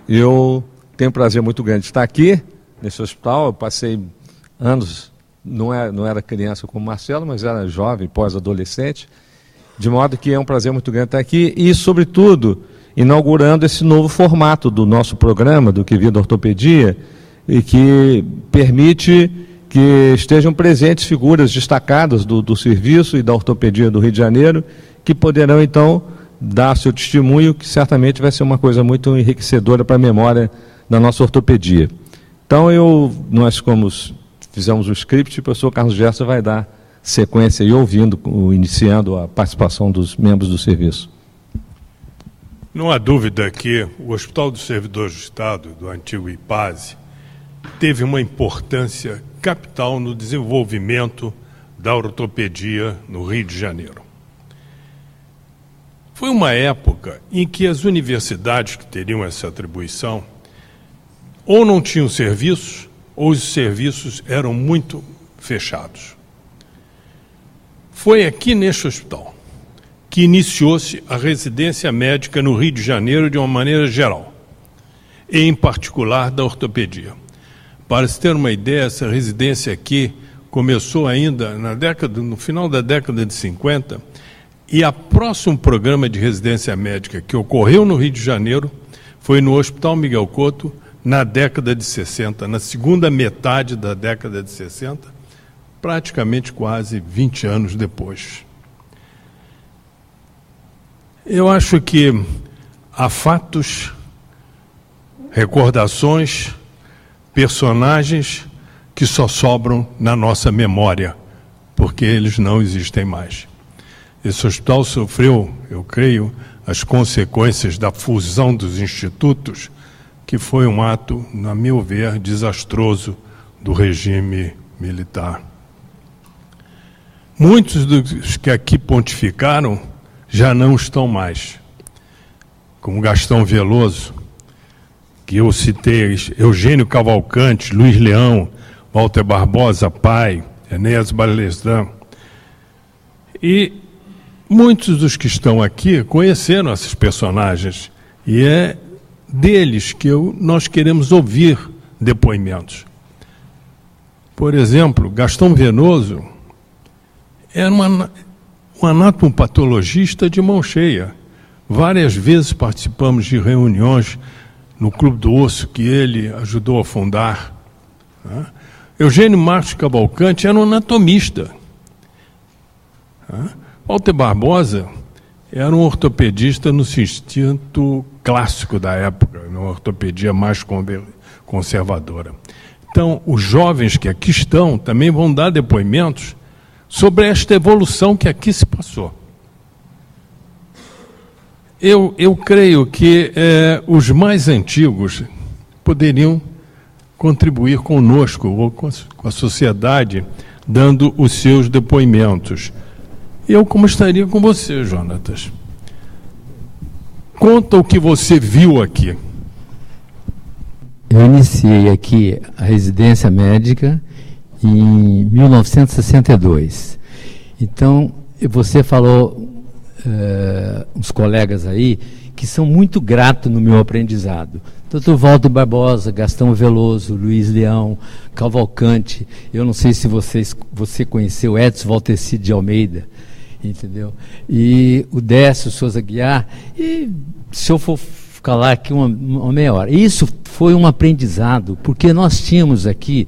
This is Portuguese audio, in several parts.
Eu tenho um prazer muito grande de estar aqui, nesse hospital. Eu passei anos, não era criança como Marcelo, mas era jovem, pós-adolescente, de modo que é um prazer muito grande estar aqui e, sobretudo, inaugurando esse novo formato do nosso programa, do Que Vida Ortopedia, e que permite que estejam presentes figuras destacadas do serviço e da ortopedia do Rio de Janeiro, que poderão, então, dar seu testemunho, que certamente vai ser uma coisa muito enriquecedora para a memória da nossa ortopedia. Então, nós fizemos o script, e o professor Carlos Gerson vai dar sequência aí, iniciando a participação dos membros do serviço. Não há dúvida que o Hospital dos Servidores do Estado, do antigo IPASE, teve uma importância capital no desenvolvimento da ortopedia no Rio de Janeiro. Foi uma época em que as universidades que teriam essa atribuição ou não tinham serviços, ou os serviços eram muito fechados. Foi aqui neste hospital que iniciou-se a residência médica no Rio de Janeiro de uma maneira geral, e em particular da ortopedia. Para se ter uma ideia, essa residência aqui começou ainda no final da década de 50, e o próximo programa de residência médica que ocorreu no Rio de Janeiro foi no Hospital Miguel Couto, na década de 60, na segunda metade da década de 60, praticamente quase 20 anos depois. Eu acho que há fatos, recordações, personagens que só sobram na nossa memória, porque eles não existem mais. Esse hospital sofreu, eu creio, as consequências da fusão dos institutos, que foi um ato, na meu ver, desastroso do regime militar. Muitos dos que aqui pontificaram já não estão mais, como Gastão Veloso, que eu citei, Eugênio Cavalcante, Luiz Leão, Walter Barbosa Pai, Enéas Balestran. E muitos dos que estão aqui conheceram esses personagens, e é deles que nós queremos ouvir depoimentos. Por exemplo, Gastão Veloso era um anatomopatologista de mão cheia. Várias vezes participamos de reuniões no Clube do Osso que ele ajudou a fundar. Eugênio Marcos Cavalcante era um anatomista. Walter Barbosa era um ortopedista no sentido clássico da época, uma ortopedia mais conservadora. Então, os jovens que aqui estão também vão dar depoimentos sobre esta evolução que aqui se passou. Eu creio que os mais antigos poderiam contribuir conosco, ou com a sociedade, dando os seus depoimentos. Eu, como estaria com você, Jonatas? Conta o que você viu aqui. Eu iniciei aqui a residência médica em 1962. Então, você falou, uns colegas aí, que são muito gratos no meu aprendizado. Dr. Walter Barbosa, Gastão Veloso, Luiz Leão, Cavalcante. Eu não sei se você conheceu Edson Valteci de Almeida, entendeu? E o Décio Souza Guiar. E se eu for ficar lá aqui uma meia hora. Isso foi um aprendizado, porque nós tínhamos aqui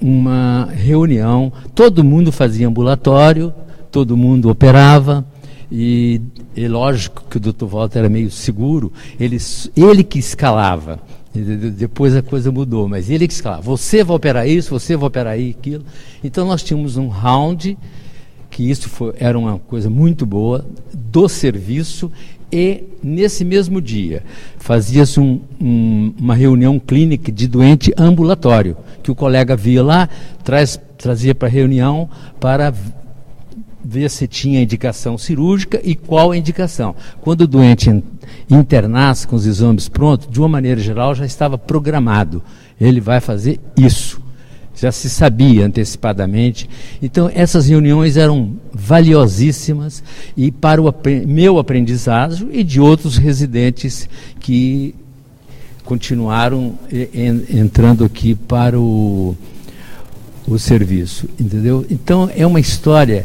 uma reunião, todo mundo fazia ambulatório, todo mundo operava, e lógico que o Dr. Walter era meio seguro, ele que escalava. Depois a coisa mudou, mas ele que escalava. Você vai operar isso, você vai operar aquilo. Então nós tínhamos um round, que isso era uma coisa muito boa, do serviço, e nesse mesmo dia fazia-se uma reunião clínica de doente ambulatório, que o colega via lá, trazia para a reunião para ver se tinha indicação cirúrgica e qual a indicação. Quando o doente internasse com os exames prontos, de uma maneira geral já estava programado. Ele vai fazer isso. já se sabia antecipadamente. Então, essas reuniões eram valiosíssimas e para o meu aprendizado e de outros residentes que continuaram entrando aqui para o serviço, entendeu? Então, é uma história.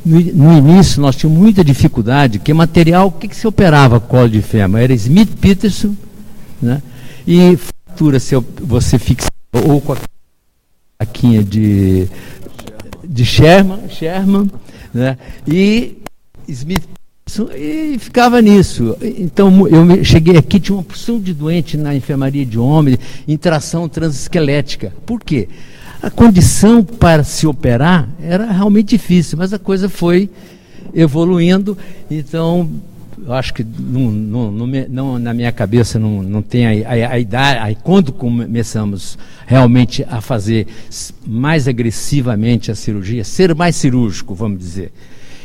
No início, nós tínhamos muita dificuldade, porque material, o que se operava colo de fêmur? Era Smith Peterson, né? E fratura você fixava ou com a plaquinha de Sherman, né? E Smith Peterson, e ficava nisso. Então, eu cheguei aqui, tinha uma porção de doente na enfermaria de homem, em tração transesquelética. Por quê? A condição para se operar era realmente difícil, mas a coisa foi evoluindo. Então, eu acho que na minha cabeça não tem a idade. Aí, quando começamos realmente a fazer mais agressivamente a cirurgia, ser mais cirúrgico, vamos dizer.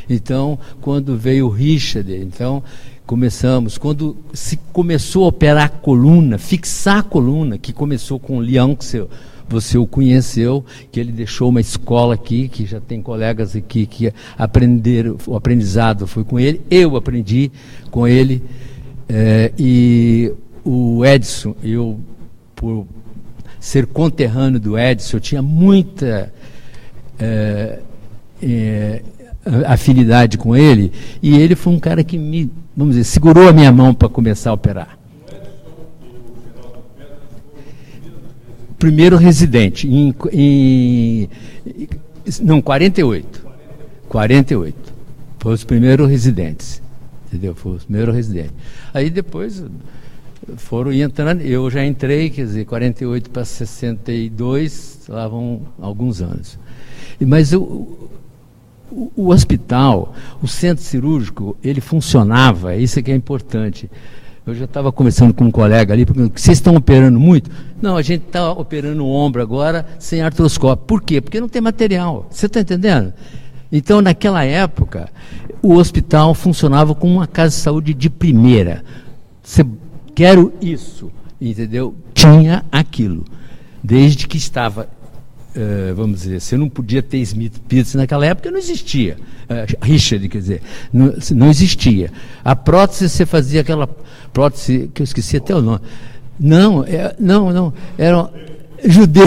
Então, quando veio o Richard, então quando se começou a operar a coluna, fixar a coluna, que começou com o Leão, que você o conheceu, que ele deixou uma escola aqui, que já tem colegas aqui que aprenderam, o aprendizado foi com ele, eu aprendi com ele, e o Edson, eu, por ser conterrâneo do Edson, eu tinha muita afinidade com ele, e ele foi um cara que vamos dizer, segurou a minha mão para começar a operar. Primeiro residente, não, 48. Foi os primeiros residentes, entendeu? Foi os primeiros residentes. Aí depois foram entrando, eu já entrei, quer dizer, 48 para 62, lá vão alguns anos. Mas o hospital, o centro cirúrgico, ele funcionava, isso é que é importante. Eu já estava conversando com um colega ali, porque vocês estão operando muito? Não, a gente está operando o ombro agora sem artroscópio. Por quê? Porque não tem material. Você está entendendo? Então, naquela época, o hospital funcionava como uma casa de saúde de primeira. Quero isso, entendeu? Tinha aquilo. Desde que estava, vamos dizer, você não podia ter Smith Peterson naquela época, não existia. Richard, quer dizer, não existia. A prótese, você fazia aquela prótese, que eu esqueci até o nome. Não, era judê.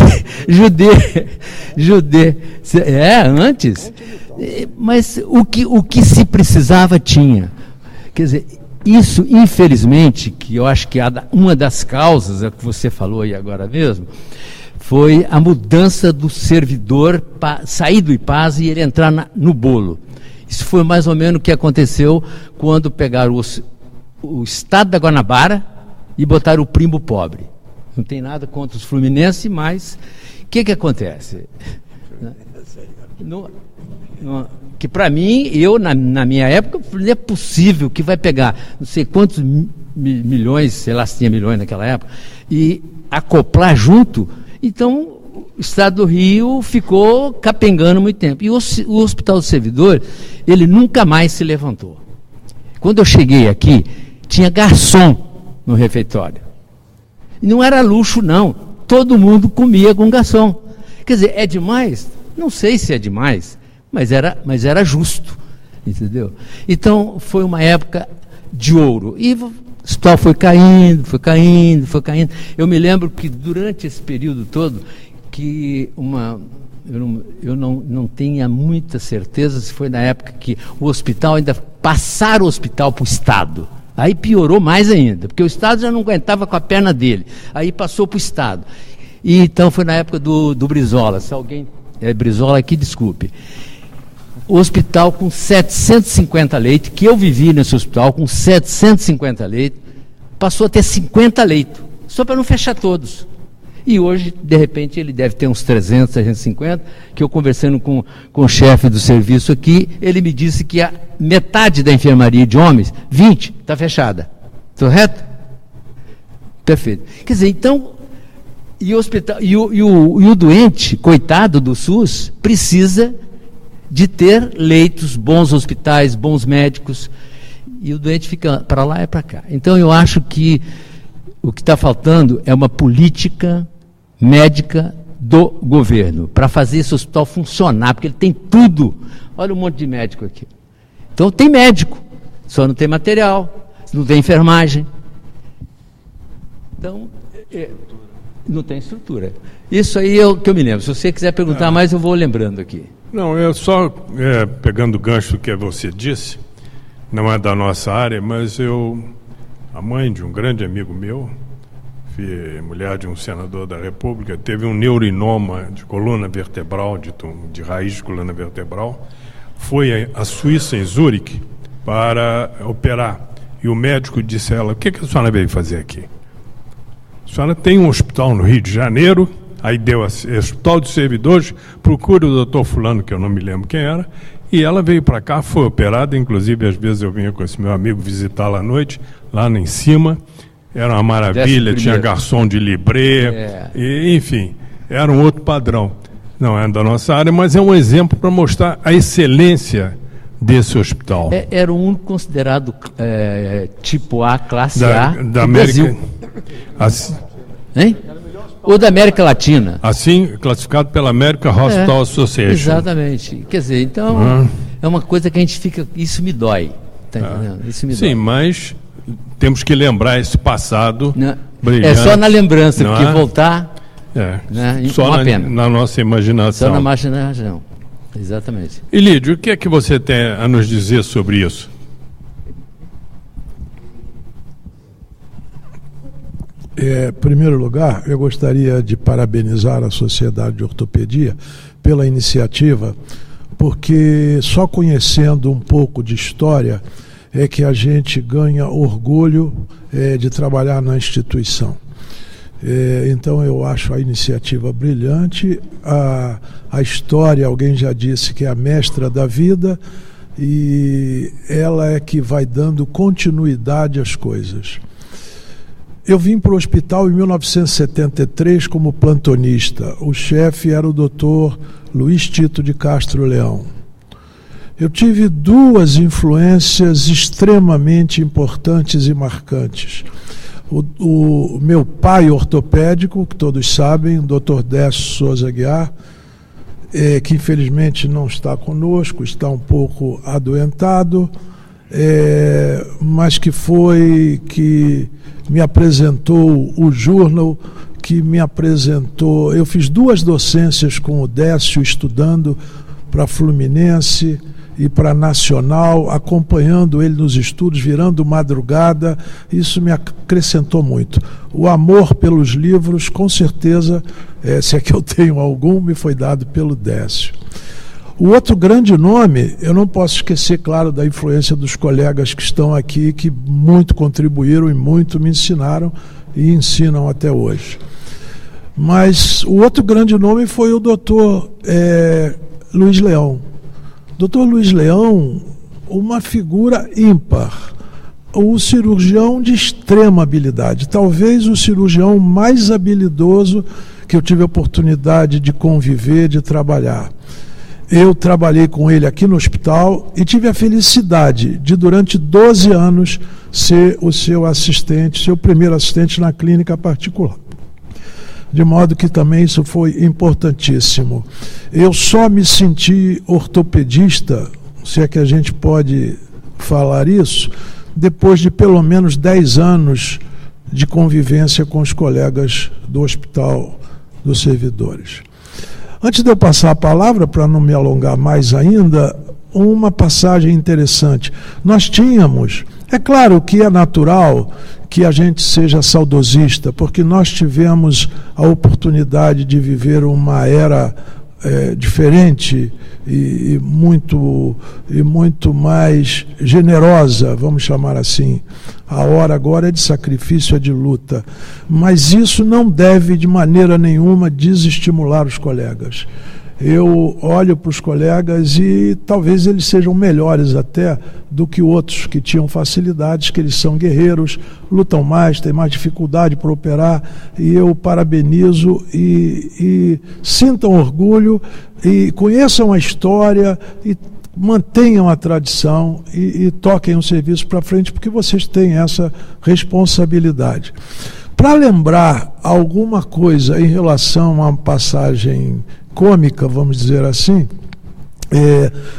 Antes. Mas o que se precisava tinha. Quer dizer, isso, infelizmente, que eu acho que uma das causas, é o que você falou aí agora mesmo, foi a mudança do servidor sair do IPAS e ele entrar no bolo. Isso foi mais ou menos o que aconteceu quando pegaram o estado da Guanabara e botaram o primo pobre. Não tem nada contra os fluminenses, mas o que acontece? Que para mim, na minha época, não é possível que vai pegar não sei quantos milhões, sei lá se tinha milhões naquela época, e acoplar junto. Então, o Estado do Rio ficou capengando muito tempo. E o Hospital do Servidor, ele nunca mais se levantou. Quando eu cheguei aqui, tinha garçom no refeitório. E não era luxo, não. Todo mundo comia com garçom. Quer dizer, é demais? Não sei se é demais, mas era justo, entendeu? Então, foi uma época de ouro. E o hospital foi caindo. Eu me lembro que durante esse período todo, que eu não tenho muita certeza se foi na época que o hospital ainda passaram o hospital para o Estado. Aí piorou mais ainda, porque o Estado já não aguentava com a perna dele. Aí passou para o Estado. E então foi na época do Brizola. Se alguém é Brizola aqui, desculpe. O hospital com 750 leitos, que eu vivi nesse hospital com 750 leitos, passou a ter 50 leitos, só para não fechar todos. E hoje, de repente, ele deve ter uns 300, 350, que eu conversando com o chefe do serviço aqui, ele me disse que a metade da enfermaria de homens, 20, está fechada. Correto? Perfeito. Quer dizer, então, e o doente, coitado do SUS, precisa de ter leitos, bons hospitais, bons médicos, e o doente fica para lá e para cá. Então, eu acho que o que está faltando é uma política médica do governo para fazer esse hospital funcionar, porque ele tem tudo. Olha um monte de médico aqui. Então tem médico, só não tem material, não tem enfermagem. Então, não tem estrutura. Isso aí é o que eu me lembro. Se você quiser perguntar mais, eu vou lembrando aqui. Não, eu só, pegando o gancho do que você disse, não é da nossa área, mas a mãe de um grande amigo meu, mulher de um senador da República, teve um neurinoma de coluna vertebral, de raiz de coluna vertebral, foi à Suíça, em Zurique, para operar. E o médico disse a ela: o que a senhora veio fazer aqui? A senhora tem um hospital no Rio de Janeiro, aí deu Hospital dos Servidores, procura o doutor fulano, que eu não me lembro quem era, e ela veio para cá, foi operada, inclusive às vezes eu vinha com esse meu amigo visitá-la à noite, lá em cima, era uma maravilha, tinha garçom de libré, enfim, era um outro padrão. Não é da nossa área, mas é um exemplo para mostrar a excelência desse hospital. Era um considerado tipo A, classe A, da América, Brasil. Hein? Ou da América Latina. Assim, classificado pela American Hospital Association. Exatamente. Quer dizer, então, é uma coisa que a gente fica... Isso me dói. Tá entendendo? Isso me dói. Sim, mas temos que lembrar esse passado brilhante. É só na lembrança, porque voltar... Só uma pena. Na nossa imaginação. Só na imaginação. Exatamente. E Lídio, o que é que você tem a nos dizer sobre isso? Em primeiro lugar, eu gostaria de parabenizar a Sociedade de Ortopedia pela iniciativa, porque só conhecendo um pouco de história é que a gente ganha orgulho de trabalhar na instituição. Então eu acho a iniciativa brilhante. A história, alguém já disse que é a mestra da vida, e ela é que vai dando continuidade às coisas. Eu vim para o hospital em 1973 como plantonista. O chefe era o Dr. Luiz Tito de Castro Leão. Eu tive duas influências extremamente importantes e marcantes. O meu pai ortopédico, que todos sabem, o Dr. Décio Souza Aguiar, que infelizmente não está conosco, está um pouco adoentado, mas que me apresentou o Journal, que me apresentou... Eu fiz duas docências com o Décio, estudando para Fluminense e para Nacional, acompanhando ele nos estudos, virando madrugada. Isso me acrescentou muito. O amor pelos livros, com certeza, se é que eu tenho algum, me foi dado pelo Décio. O outro grande nome, eu não posso esquecer, claro, da influência dos colegas que estão aqui, que muito contribuíram e muito me ensinaram e ensinam até hoje. Mas o outro grande nome foi o Dr. Luiz Leão. Dr. Luiz Leão, uma figura ímpar, o cirurgião de extrema habilidade, talvez o cirurgião mais habilidoso que eu tive a oportunidade de conviver, de trabalhar. Eu trabalhei com ele aqui no hospital e tive a felicidade de, durante 12 anos, ser o seu assistente, seu primeiro assistente na clínica particular. De modo que também isso foi importantíssimo. Eu só me senti ortopedista, se é que a gente pode falar isso, depois de pelo menos 10 anos de convivência com os colegas do Hospital dos Servidores. Antes de eu passar a palavra, para não me alongar mais ainda, uma passagem interessante. Nós tínhamos, é claro que é natural que a gente seja saudosista, porque nós tivemos a oportunidade de viver uma era diferente e muito mais generosa, vamos chamar assim. A hora agora é de sacrifício, é de luta. Mas isso não deve de maneira nenhuma desestimular os colegas. Eu olho para os colegas e talvez eles sejam melhores até do que outros que tinham facilidades, que eles são guerreiros, lutam mais, têm mais dificuldade para operar, e eu parabenizo e sintam orgulho e conheçam a história e mantenham a tradição e toquem o serviço para frente, porque vocês têm essa responsabilidade. Para lembrar alguma coisa em relação a uma passagem cômica, vamos dizer assim,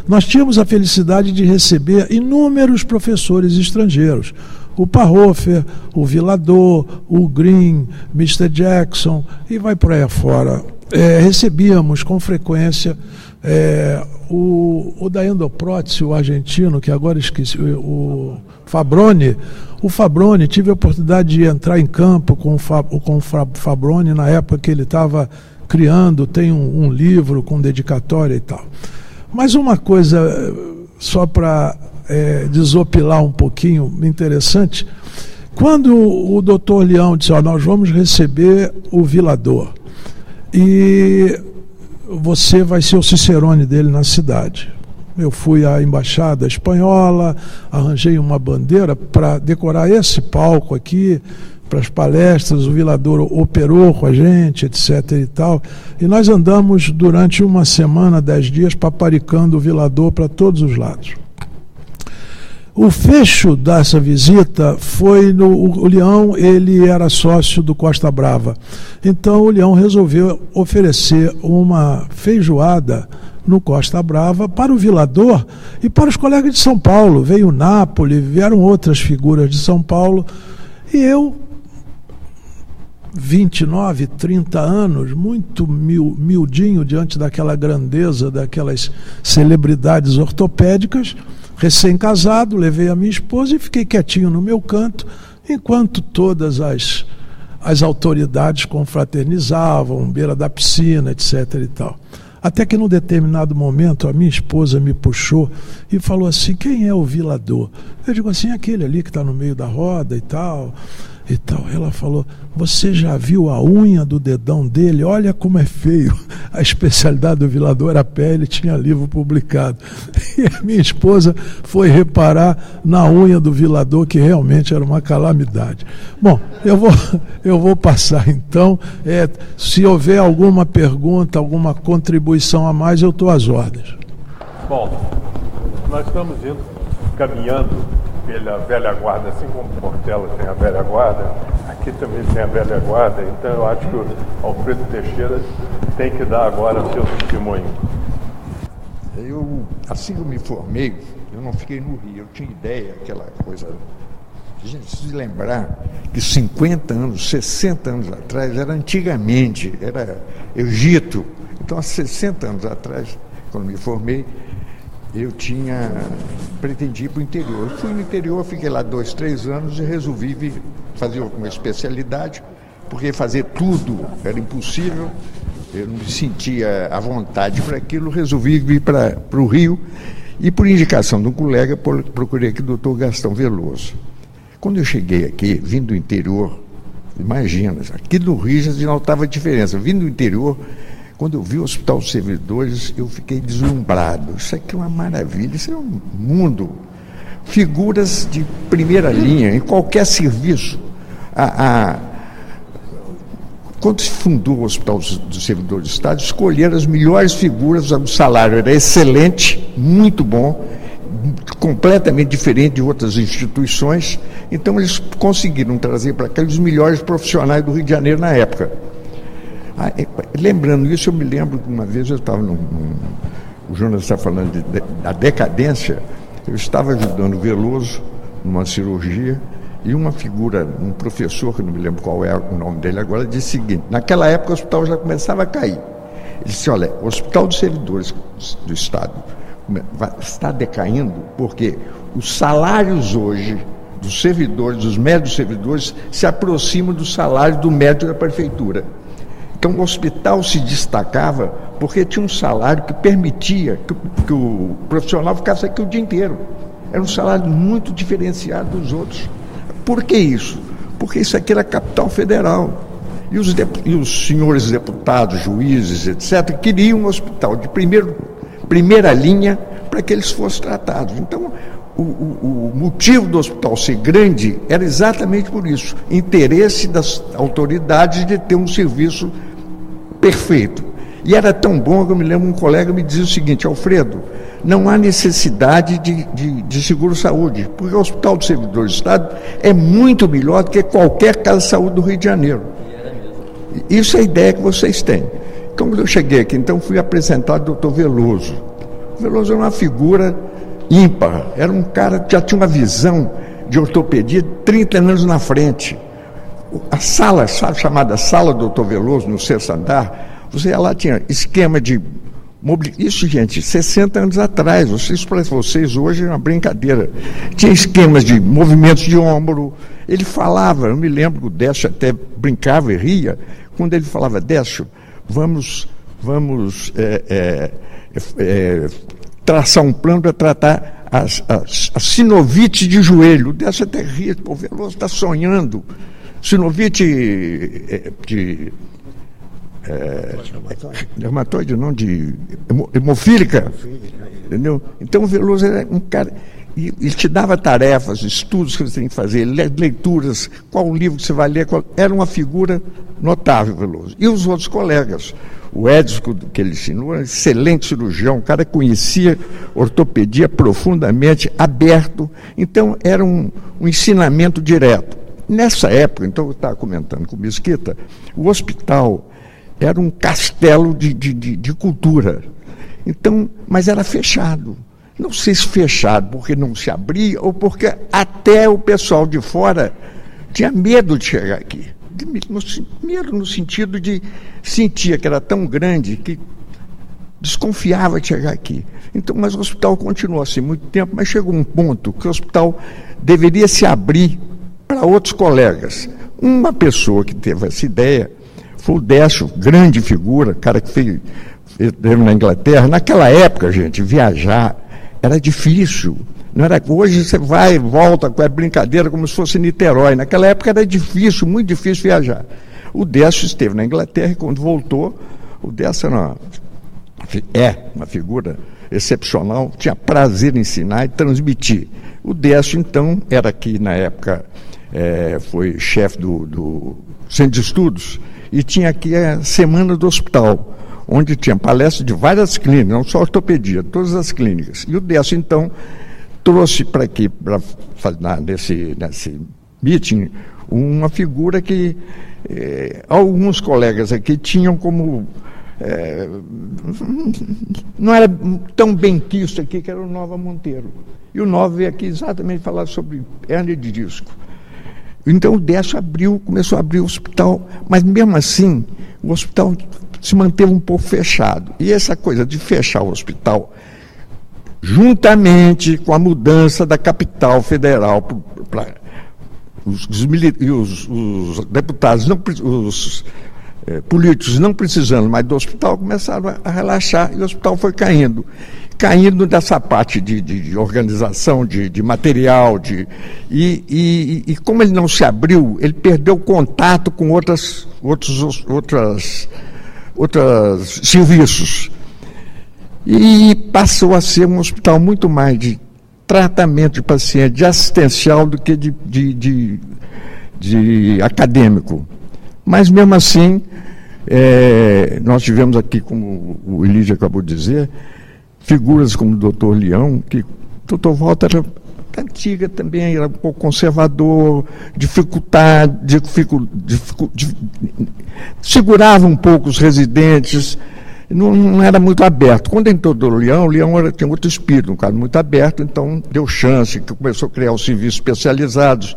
nós tínhamos a felicidade de receber inúmeros professores estrangeiros. O Parhofer, o Vilador, o Green, Mr. Jackson, e vai por aí afora. Recebíamos com frequência o Daendo Protzi, o argentino, que agora esqueci, o Fabroni. O Fabroni, tive a oportunidade de entrar em campo com o Fabroni na época que ele estava criando, tem um livro com dedicatória e tal. Mas uma coisa, só para desopilar um pouquinho, interessante, quando o doutor Leão disse, nós vamos receber o Vilador, e você vai ser o cicerone dele na cidade. Eu fui à embaixada espanhola, arranjei uma bandeira para decorar esse palco aqui, para as palestras, o Vilador operou com a gente, etc. e tal. E nós andamos durante uma semana, 10 dias, paparicando o Vilador para todos os lados. O fecho dessa visita foi o Leão, ele era sócio do Costa Brava. Então o Leão resolveu oferecer uma feijoada no Costa Brava para o Vilador e para os colegas de São Paulo. Veio o Napoli, vieram outras figuras de São Paulo, e eu, 29, 30 anos, muito miudinho diante daquela grandeza, daquelas celebridades ortopédicas, recém-casado, levei a minha esposa e fiquei quietinho no meu canto, enquanto todas as autoridades confraternizavam, beira da piscina, etc. e tal. Até que num determinado momento a minha esposa me puxou e falou assim, quem é o Vilador? Eu digo assim, aquele ali que está no meio da roda e tal. Ela falou, você já viu a unha do dedão dele? Olha como é feio. A especialidade do Vilador era a pele, tinha livro publicado. E a minha esposa foi reparar na unha do Vilador, que realmente era uma calamidade. Bom, eu vou passar então. Se houver alguma pergunta, alguma contribuição a mais, eu estou às ordens. Bom, nós estamos caminhando pela velha guarda, assim como Portela tem a velha guarda, aqui também tem a velha guarda, então eu acho que o Alfredo Teixeira tem que dar agora o seu testemunho. Assim que eu me formei, eu não fiquei no Rio, eu tinha ideia, aquela coisa. A gente precisa lembrar que 50 anos, 60 anos atrás, era antigamente, era Egito. Então, há 60 anos atrás, quando me formei, eu pretendi ir para o interior. Eu fui no interior, fiquei lá 2, 3 anos e resolvi fazer uma especialidade, porque fazer tudo era impossível, eu não me sentia à vontade para aquilo, resolvi vir para o Rio e, por indicação de um colega, procurei aqui o doutor Gastão Veloso. Quando eu cheguei aqui, vindo do interior, imagina, aqui no Rio já se notava a diferença, vindo do interior. Quando eu vi o Hospital dos Servidores, eu fiquei deslumbrado. Isso aqui é uma maravilha, isso é um mundo. Figuras de primeira linha, em qualquer serviço. Quando se fundou o Hospital dos Servidores do Estado, escolheram as melhores figuras, o salário era excelente, muito bom, completamente diferente de outras instituições. Então eles conseguiram trazer para cá os melhores profissionais do Rio de Janeiro na época. Lembrando isso, eu me lembro que uma vez eu estava o Jonas está falando da decadência, eu estava ajudando o Veloso numa cirurgia e uma figura, um professor, que eu não me lembro qual é o nome dele agora, disse o seguinte, naquela época o hospital já começava a cair. Ele disse, olha, o Hospital dos Servidores do Estado está decaindo porque os salários hoje dos servidores, dos médicos servidores, se aproximam do salário do médico da prefeitura. Então o hospital se destacava porque tinha um salário que permitia que o profissional ficasse aqui o dia inteiro. Era um salário muito diferenciado dos outros. Por que isso? Porque isso aqui era a capital federal. E os senhores deputados, juízes, etc., queriam um hospital de primeira linha para que eles fossem tratados. Então, o motivo do hospital ser grande era exatamente por isso, interesse das autoridades de ter um serviço perfeito. E era tão bom que eu me lembro, um colega me dizia o seguinte, Alfredo, não há necessidade de seguro-saúde, porque o Hospital do Servidor do Estado é muito melhor do que qualquer casa de saúde do Rio de Janeiro. Isso é a ideia que vocês têm. Então, quando eu cheguei aqui, então fui apresentado ao Dr. Veloso. O Veloso era uma figura ímpar, era um cara que já tinha uma visão de ortopedia 30 anos na frente. A sala, chamada Sala do Dr. Veloso, no sexto andar, você ia lá, tinha esquema de mobilidade. Isso, gente, 60 anos atrás, isso para vocês hoje é uma brincadeira. Tinha esquemas de movimentos de ombro. Ele falava, eu me lembro que o Décio até brincava e ria, quando ele falava: Décio, vamos traçar um plano para tratar a sinovite de joelho. O Décio até ria, o Veloso está sonhando. Sinovite de dermatóide, não, de hemofílica, entendeu? Então o Veloso era um cara, e ele te dava tarefas, estudos que você tem que fazer, leituras, qual livro que você vai ler, era uma figura notável, Veloso. E os outros colegas, o Edson, que ele ensinou, era um excelente cirurgião, um cara que conhecia ortopedia profundamente, aberto, então era um ensinamento direto. Nessa época, então eu estava comentando com o Mesquita, o hospital era um castelo de cultura. Então, mas era fechado. Não sei se fechado porque não se abria ou porque até o pessoal de fora tinha medo de chegar aqui. Medo no sentido de sentir que era tão grande que desconfiava de chegar aqui. Então, mas o hospital continuou assim muito tempo, mas chegou um ponto que o hospital deveria se abrir para outros colegas. Uma pessoa que teve essa ideia foi o Décio, grande figura, cara que fez na Inglaterra. Naquela época, gente, viajar era difícil. Não era, hoje você vai e volta com a brincadeira como se fosse Niterói. Naquela época era difícil, muito difícil viajar. O Décio esteve na Inglaterra e quando voltou, o Décio é uma figura excepcional, tinha prazer em ensinar e transmitir. O Décio, então, era aqui na época, foi chefe do Centro de Estudos e tinha aqui a Semana do Hospital, onde tinha palestras de várias clínicas, não só ortopedia, todas as clínicas. E o Décio, então, trouxe para aqui, nesse meeting, uma figura que alguns colegas aqui tinham como... não era tão bem quisto aqui, que era o Nova Monteiro. E o Nova veio aqui exatamente falar sobre hérnia de disco. Então o Décio começou a abrir o hospital, mas mesmo assim o hospital se manteve um pouco fechado. E essa coisa de fechar o hospital, juntamente com a mudança da capital federal para os deputados, os políticos não precisando mais do hospital, começaram a relaxar e o hospital foi caindo dessa parte de organização, de material, e como ele não se abriu, ele perdeu contato com outros serviços. E passou a ser um hospital muito mais de tratamento de paciente, de assistencial, do que de acadêmico. Mas, mesmo assim, nós tivemos aqui, como o Elídio acabou de dizer, figuras como o Dr. Leão, que o Dr. Walter era antiga também, era um pouco conservador, segurava um pouco os residentes, não era muito aberto. Quando entrou o Leão tinha outro espírito, um cara muito aberto, então deu chance, que começou a criar os serviços especializados.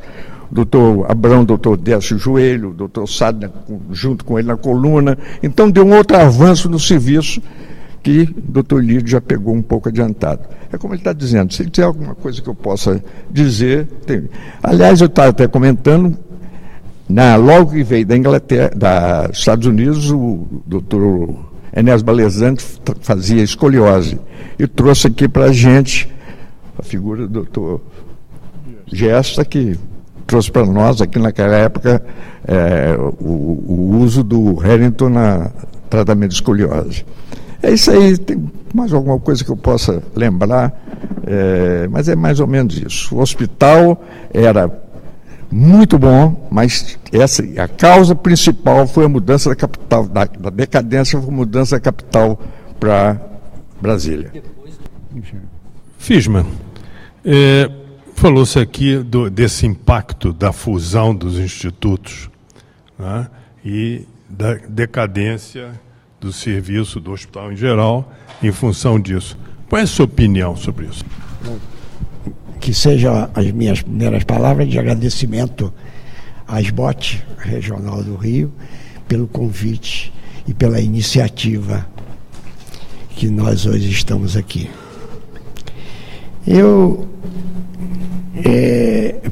Doutor Abrão, doutor Décio Joelho, doutor Sadner, junto com ele na coluna. Então deu um outro avanço no serviço que o doutor Lídio já pegou um pouco adiantado. É como ele está dizendo, se tiver alguma coisa que eu possa dizer, tem. Aliás, eu estava até comentando, logo que veio da Inglaterra, dos Estados Unidos, o doutor Enéas Balesante fazia escoliose e trouxe aqui para a gente a figura do doutor Gesta, que trouxe para nós, aqui naquela época, o uso do Harrington na tratamento de escoliose. É isso aí, tem mais alguma coisa que eu possa lembrar, mas é mais ou menos isso. O hospital era muito bom, mas a causa principal foi a mudança da capital, da decadência, foi a mudança da capital para Brasília. Fischmann, falou-se aqui desse impacto da fusão dos institutos, né, e da decadência do serviço do hospital em geral em função disso. Qual é a sua opinião sobre isso? Que sejam as minhas primeiras palavras de agradecimento à SBOT Regional do Rio pelo convite e pela iniciativa que nós hoje estamos aqui. Eu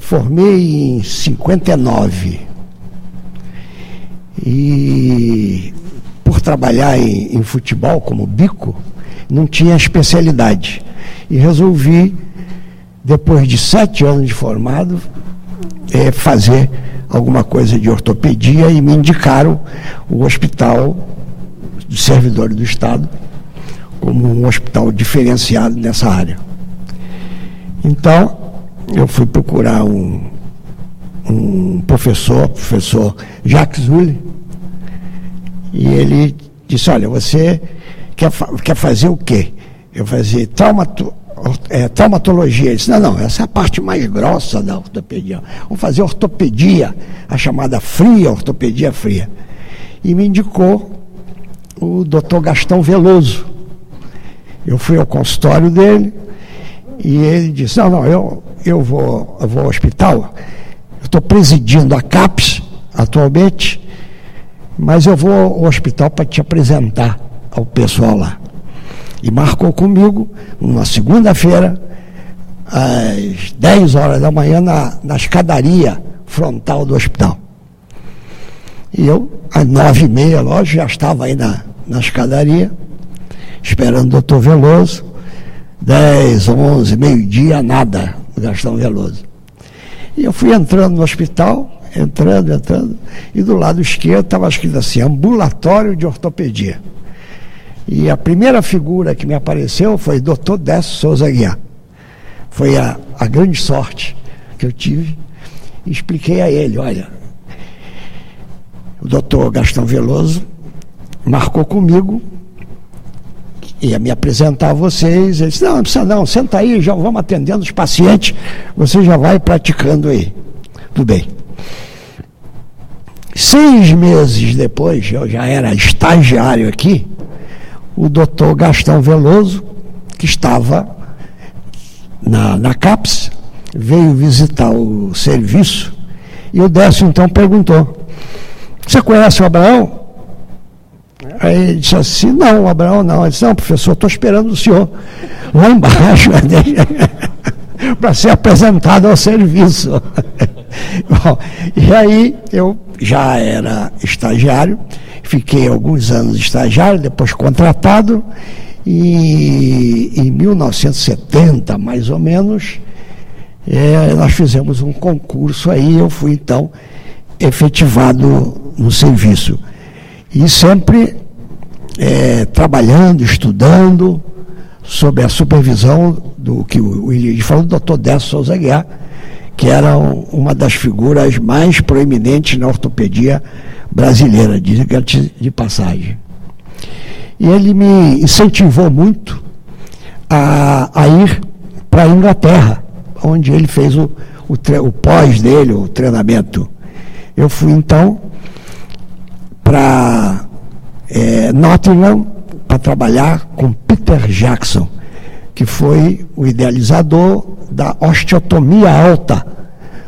formei em 59 e, por trabalhar em futebol como bico, não tinha especialidade. E resolvi, depois de 7 anos de formado, fazer alguma coisa de ortopedia e me indicaram o Hospital do Servidor do Estado como um hospital diferenciado nessa área. Então, eu fui procurar um professor Jacques Zulli, e ele disse: olha, você quer fazer o quê? Eu fazia traumatologia. Ele disse: não, essa é a parte mais grossa da ortopedia. Vamos fazer ortopedia, a chamada fria, ortopedia fria. E me indicou o Dr. Gastão Veloso. Eu fui ao consultório dele e ele disse: não, eu vou ao hospital, eu estou presidindo a CAPES atualmente, mas eu vou ao hospital para te apresentar ao pessoal lá. E marcou comigo, uma segunda-feira, às 10 horas da manhã, na escadaria frontal do hospital. E eu, às 9h30, lógico, já estava aí na escadaria, esperando o doutor Veloso. 10, 11, meio-dia, nada do Gastão Veloso. E eu fui entrando no hospital, entrando, e do lado esquerdo estava escrito assim: ambulatório de ortopedia. E a primeira figura que me apareceu foi o Dr. Décio Souza Aguiar. Foi a grande sorte que eu tive. E expliquei a ele: olha, o doutor Gastão Veloso marcou comigo, ia me apresentar a vocês. Ele disse: não precisa não, senta aí, já vamos atendendo os pacientes, você já vai praticando aí. Tudo bem. 6 meses depois, eu já era estagiário aqui, o doutor Gastão Veloso, que estava na CAPES, veio visitar o serviço, e o Décio então perguntou: você conhece o Abraão? Aí ele disse assim: não, o Abraão não. Ele disse: não, professor, estou esperando o senhor lá embaixo para ser apresentado ao serviço. Bom, e aí eu já era estagiário, fiquei alguns anos estagiário, depois contratado, e em 1970, mais ou menos, nós fizemos um concurso aí, eu fui então efetivado no serviço. E sempre trabalhando, estudando, sob a supervisão do que o Elias falou, do Dr. Décio Souza Aguiar, que era uma das figuras mais proeminentes na ortopedia brasileira, diga-se de passagem. E ele me incentivou muito a ir para a Inglaterra, onde ele fez o pós dele, o treinamento. Eu fui então para Nottingham para trabalhar com Peter Jackson, que foi o idealizador da osteotomia alta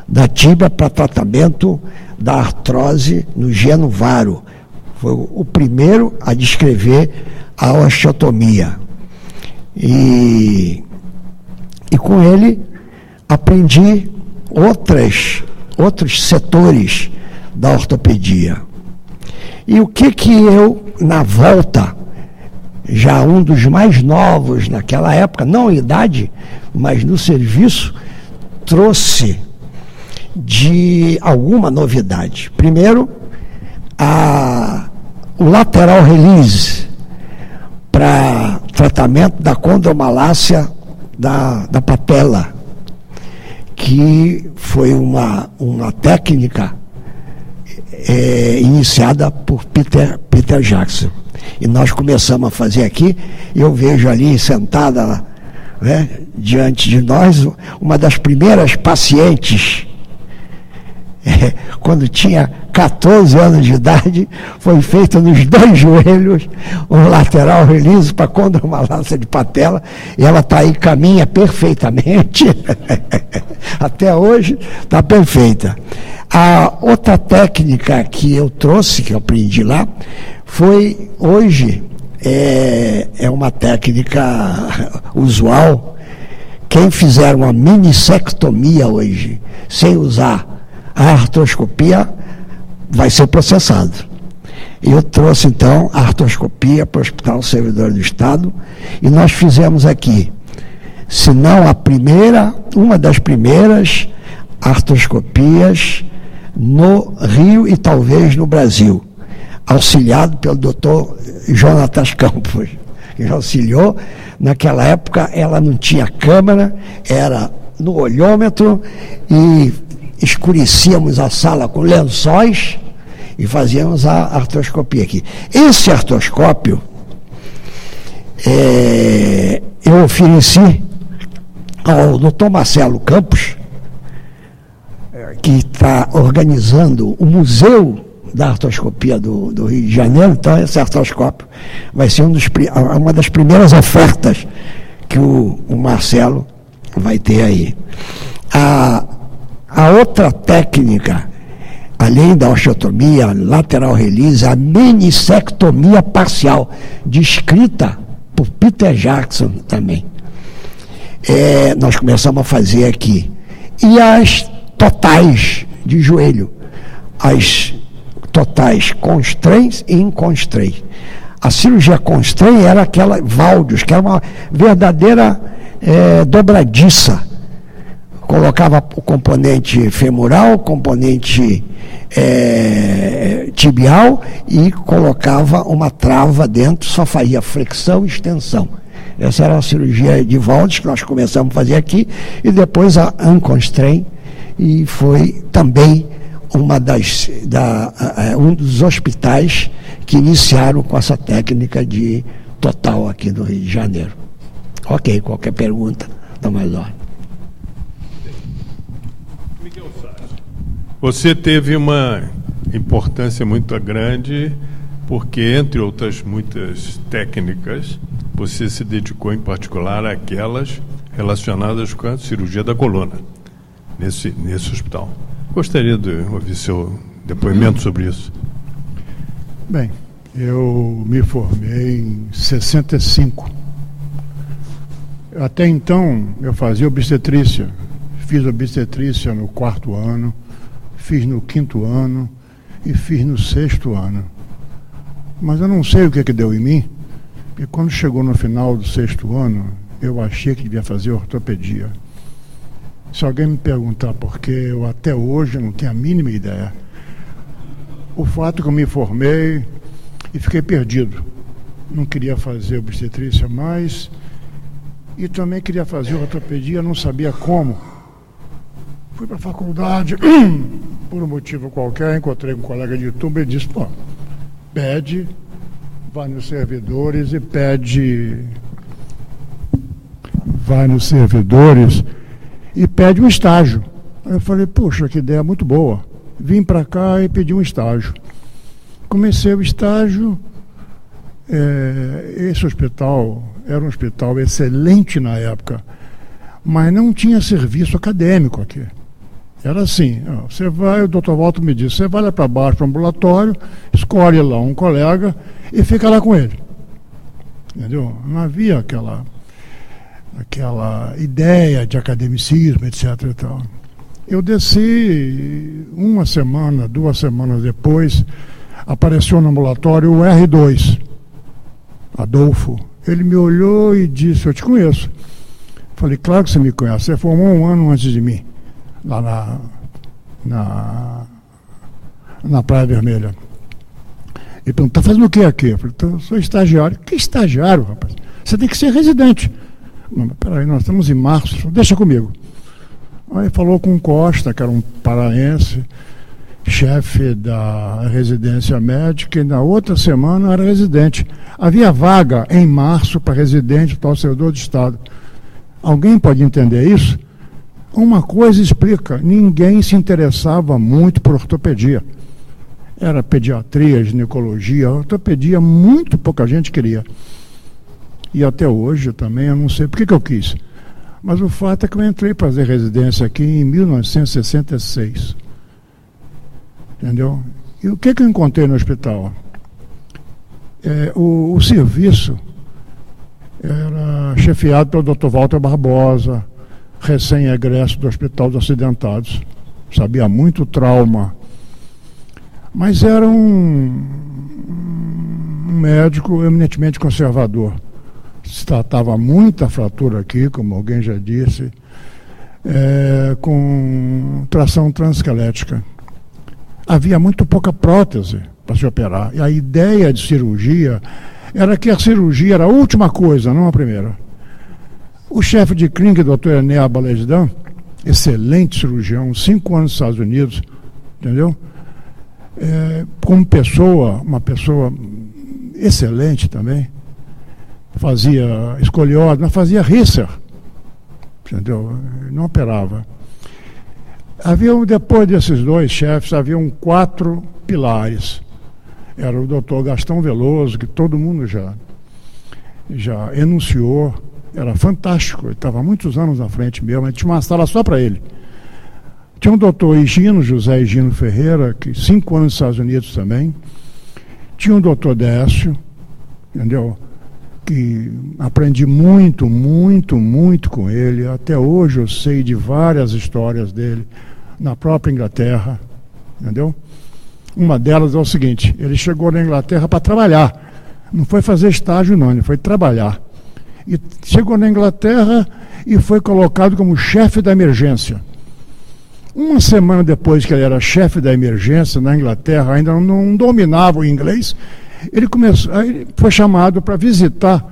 da tíbia para tratamento da artrose no gênio varo. Foi o primeiro a descrever a osteotomia. E com ele aprendi outros setores da ortopedia. E o que eu, na volta, já um dos mais novos naquela época, não em idade, mas no serviço, trouxe de alguma novidade. Primeiro, o lateral release para tratamento da condromalácia da patela, que foi uma técnica iniciada por Peter Jackson. E nós começamos a fazer aqui, eu vejo ali sentada né, diante de nós. Uma das primeiras pacientes, quando tinha 14 anos de idade, foi feita nos 2 joelhos um lateral release para condromalácia de patela, e ela está aí, caminha perfeitamente. Até hoje está perfeita. A outra técnica que eu trouxe, que eu aprendi lá, foi, hoje, é uma técnica usual. Quem fizer uma minissectomia hoje, sem usar a artroscopia, vai ser processado. Eu trouxe, então, a artroscopia para o Hospital Servidor do Estado, e nós fizemos aqui, se não a primeira, uma das primeiras artroscopias no Rio e talvez no Brasil, auxiliado pelo doutor Jonatas Campos, que auxiliou. Naquela época ela não tinha câmera, era no olhômetro, e escurecíamos a sala com lençóis e fazíamos a artroscopia aqui. Esse artroscópio, eu ofereci ao doutor Marcelo Campos, que está organizando o Museu da Artroscopia do Rio de Janeiro. Então esse artroscópio vai ser uma das primeiras ofertas que o Marcelo vai ter aí. A outra técnica, além da osteotomia, lateral release, a menissectomia parcial, descrita por Peter Jackson também. Nós começamos a fazer aqui. E as totais de joelho, as totais constraints e inconstraints. A cirurgia constraint era aquela Valdius, que era uma verdadeira dobradiça. Colocava o componente femoral, o componente tibial, e colocava uma trava dentro, só faria flexão e extensão. Essa era a cirurgia de Valdius que nós começamos a fazer aqui, e depois a unconstraint, e foi também um dos hospitais que iniciaram com essa técnica de total aqui no Rio de Janeiro. Ok, qualquer pergunta, dá mais ordem. Você teve uma importância muito grande, porque, entre outras muitas técnicas, você se dedicou em particular àquelas relacionadas com a cirurgia da coluna, nesse hospital. Gostaria de ouvir seu depoimento sobre isso. Bem, eu me formei em 65. Até então, eu fazia obstetrícia. Fiz obstetrícia no 4º ano, fiz no 5º ano e fiz no 6º ano. Mas eu não sei o que deu em mim, porque quando chegou no final do 6º ano, eu achei que devia fazer ortopedia. Se alguém me perguntar por que, eu até hoje não tenho a mínima ideia. O fato é que eu me formei e fiquei perdido. Não queria fazer obstetrícia mais e também queria fazer ortopedia, não sabia como. Fui para a faculdade, por um motivo qualquer, encontrei com um colega de turma e disse, pede, vai nos servidores e pede... Vai nos servidores e pede um estágio. Aí eu falei, poxa, que ideia muito boa. Vim para cá e pedi um estágio. Comecei o estágio. Esse hospital era um hospital excelente na época, mas não tinha serviço acadêmico aqui. Era assim, você vai, o Dr. Walter me disse, você vai lá para baixo para o ambulatório, escolhe lá um colega e fica lá com ele. Entendeu? Não havia aquela ideia de academicismo, etc. e tal. Eu desci, 1 semana, 2 semanas depois, apareceu no ambulatório o R2, Adolfo. Ele me olhou e disse, eu te conheço. Falei, claro que você me conhece, você formou 1 ano antes de mim, lá na Praia Vermelha. Ele perguntou, está fazendo o que aqui? Eu falei, sou estagiário. Que estagiário, rapaz? Você tem que ser residente. Não, peraí, nós estamos em março, deixa comigo. Aí falou com o Costa, que era um paraense, chefe da residência médica, e na outra semana era residente. Havia vaga em março para residente do Servidor do Estado. Alguém pode entender isso? Uma coisa explica, ninguém se interessava muito por ortopedia. Era pediatria, ginecologia, ortopedia, muito pouca gente queria. E até hoje também, eu não sei por que eu quis. Mas o fato é que eu entrei para fazer residência aqui em 1966. Entendeu? E o que eu encontrei no hospital? O serviço era chefiado pelo Dr. Walter Barbosa, recém-egresso do Hospital dos Acidentados. Sabia muito trauma. Mas era um médico eminentemente conservador. Se tratava muita fratura aqui, como alguém já disse, com tração transesquelética. Havia muito pouca prótese para se operar. E a ideia de cirurgia era que a cirurgia era a última coisa, não a primeira. O chefe de clínica, o Dr. Enéa Balesdan, excelente cirurgião, 5 anos nos Estados Unidos, entendeu? Como pessoa, uma pessoa excelente também, fazia escoliose, mas fazia Risser, entendeu? Não operava. Depois desses dois chefes, haviam 4 pilares. Era o doutor Gastão Veloso, que todo mundo já enunciou, era fantástico, ele estava muitos anos na frente mesmo, a gente tinha uma sala só para ele. Tinha um doutor José Higino Ferreira, que 5 anos nos Estados Unidos também. Tinha um doutor Décio, entendeu? Que aprendi muito, muito, muito com ele. Até hoje eu sei de várias histórias dele na própria Inglaterra, entendeu? Uma delas é o seguinte: ele chegou na Inglaterra para trabalhar. Não foi fazer estágio não, ele foi trabalhar. E chegou na Inglaterra e foi colocado como chefe da emergência. Uma semana depois que ele era chefe da emergência na Inglaterra, ainda não dominava o inglês, ele foi chamado para visitar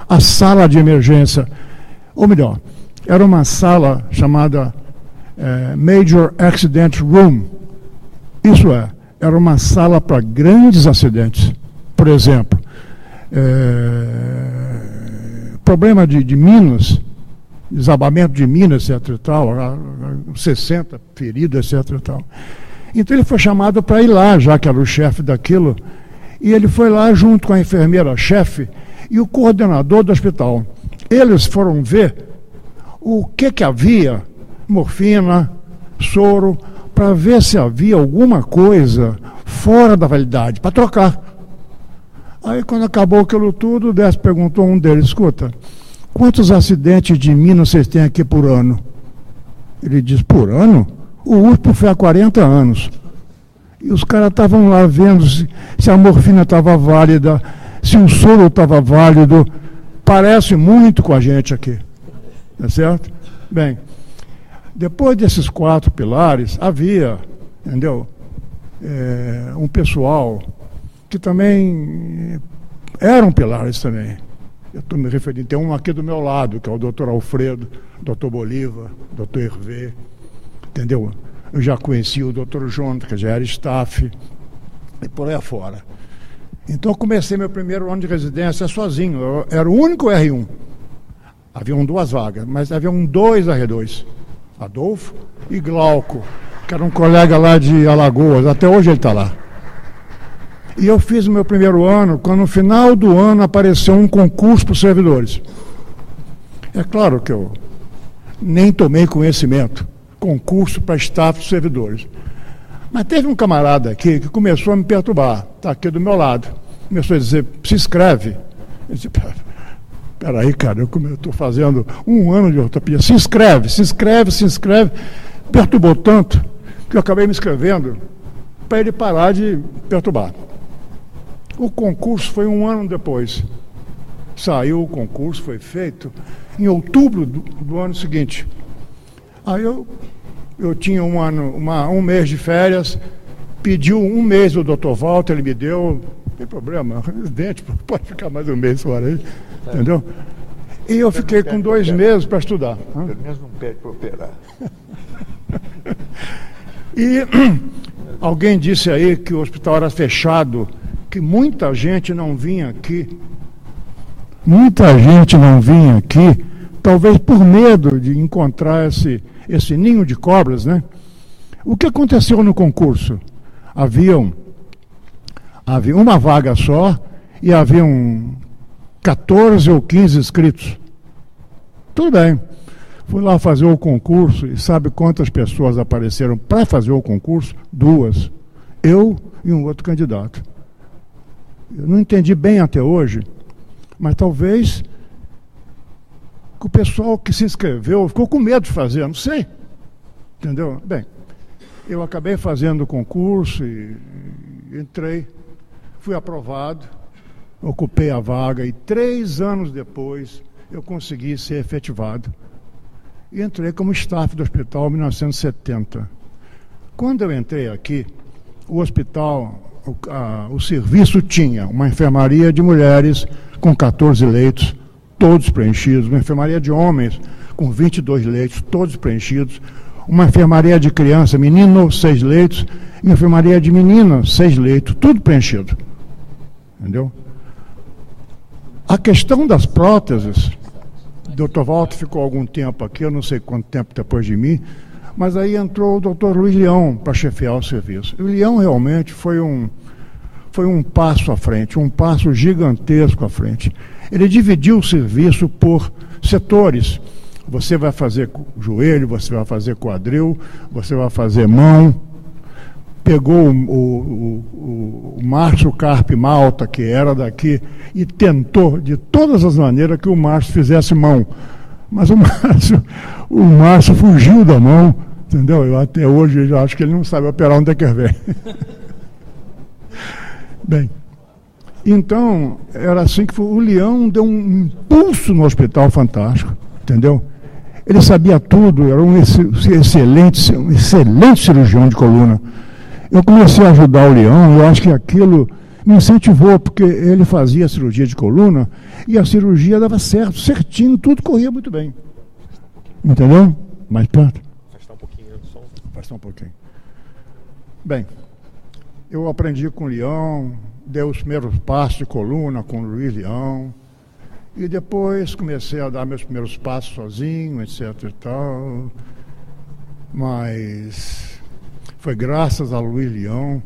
a sala de emergência. Ou melhor, era uma sala chamada Major Accident Room. Isso era uma sala para grandes acidentes. Por exemplo, problema de minas, desabamento de minas, etc. e tal, 60 feridos, etc. e tal. Então ele foi chamado para ir lá, já que era o chefe daquilo, e ele foi lá junto com a enfermeira-chefe e o coordenador do hospital. Eles foram ver o que havia, morfina, soro, para ver se havia alguma coisa fora da validade, para trocar. Aí, quando acabou aquilo tudo, o Décio perguntou a um deles: escuta, quantos acidentes de mina vocês têm aqui por ano? Ele disse: por ano? O último foi há 40 anos. E os caras estavam lá vendo se a morfina estava válida, se o soro estava válido. Parece muito com a gente aqui. Tá certo? Bem, depois desses 4 pilares, havia, entendeu? Um pessoal que também eram pilares também. Eu estou me referindo, tem um aqui do meu lado, que é o doutor Alfredo, doutor Bolívar, doutor Hervé, entendeu? Eu já conheci o doutor João, que já era staff, e por aí afora. Então eu comecei meu primeiro ano de residência sozinho, eu era o único R1. Haviam 2 vagas, mas haviam 2 R2, Adolfo e Glauco, que era um colega lá de Alagoas, até hoje ele está lá. E eu fiz o meu primeiro ano, quando no final do ano apareceu um concurso para os servidores. É claro que eu nem tomei conhecimento, concurso para staff dos servidores. Mas teve um camarada aqui que começou a me perturbar, está aqui do meu lado. Começou a dizer: se inscreve. Eu disse: peraí, cara, eu estou fazendo 1 ano de ortopedia. Se inscreve, se inscreve, se inscreve. Perturbou tanto que eu acabei me inscrevendo para ele parar de perturbar. O concurso foi 1 ano depois. Saiu o concurso, foi feito em outubro do ano seguinte. Aí eu tinha um mês de férias, pediu 1 mês do Dr. Walter, ele me deu, não tem problema, residente, pode ficar mais 1 mês fora aí, entendeu? E eu fiquei com 2 meses para estudar. Pelo menos não pede para operar. E alguém disse aí que o hospital era fechado, que muita gente não vinha aqui. Muita gente não vinha aqui talvez por medo de encontrar esse ninho de cobras, né? O que aconteceu no concurso? Havia uma vaga só e haviam 14 ou 15 inscritos. Tudo bem. Fui lá fazer o concurso e sabe quantas pessoas apareceram para fazer o concurso? 2. Eu e um outro candidato. Eu não entendi bem até hoje, mas talvez que o pessoal que se inscreveu ficou com medo de fazer, não sei. Entendeu? Bem, eu acabei fazendo o concurso e entrei, fui aprovado, ocupei a vaga e 3 anos depois eu consegui ser efetivado. E entrei como staff do hospital em 1970. Quando eu entrei aqui, o hospital, o serviço tinha uma enfermaria de mulheres com 14 leitos, todos preenchidos, uma enfermaria de homens com 22 leitos, todos preenchidos, uma enfermaria de criança, menino, 6 leitos, e uma enfermaria de menina, 6 leitos, tudo preenchido. Entendeu? A questão das próteses, o Dr. Walter ficou algum tempo aqui, eu não sei quanto tempo depois de mim, mas aí entrou o Dr. Luiz Leão para chefiar o serviço. E o Leão realmente foi um passo à frente, um passo gigantesco à frente. Ele dividiu o serviço por setores. Você vai fazer joelho, você vai fazer quadril, você vai fazer mão. Pegou o Márcio Carpe Malta, que era daqui, e tentou de todas as maneiras que o Márcio fizesse mão. Mas o Márcio fugiu da mão, entendeu? Eu até hoje eu acho que ele não sabe operar um Deckervé. Bem, então, era assim que foi. O Leão deu um impulso no hospital fantástico, entendeu? Ele sabia tudo, era um excelente cirurgião de coluna. Eu comecei a ajudar o Leão, eu acho que aquilo me incentivou, porque ele fazia a cirurgia de coluna e a cirurgia dava certo, certinho, tudo corria muito bem. Entendeu? Mais perto? Afastar um pouquinho do som. Afastar um pouquinho. Bem, eu aprendi com o Leão, dei os primeiros passos de coluna com o Luiz Leão, e depois comecei a dar meus primeiros passos sozinho, etc e tal, mas foi graças a Luiz Leão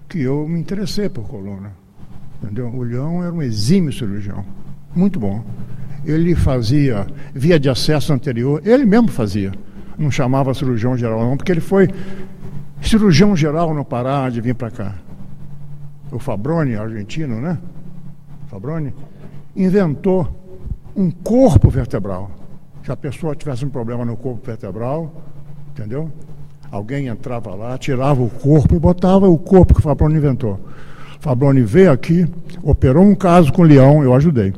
que eu me interessei por coluna, entendeu? O Leão era um exímio cirurgião, muito bom. Ele fazia via de acesso anterior, ele mesmo fazia, não chamava cirurgião geral não, porque ele foi cirurgião geral no Pará de vir para cá. O Fabroni, argentino, né? Fabroni, inventou um corpo vertebral. Se a pessoa tivesse um problema no corpo vertebral, entendeu? Alguém entrava lá, tirava o corpo e botava o corpo que o Fabroni inventou. O Fabroni veio aqui, operou um caso com o Leão, eu ajudei.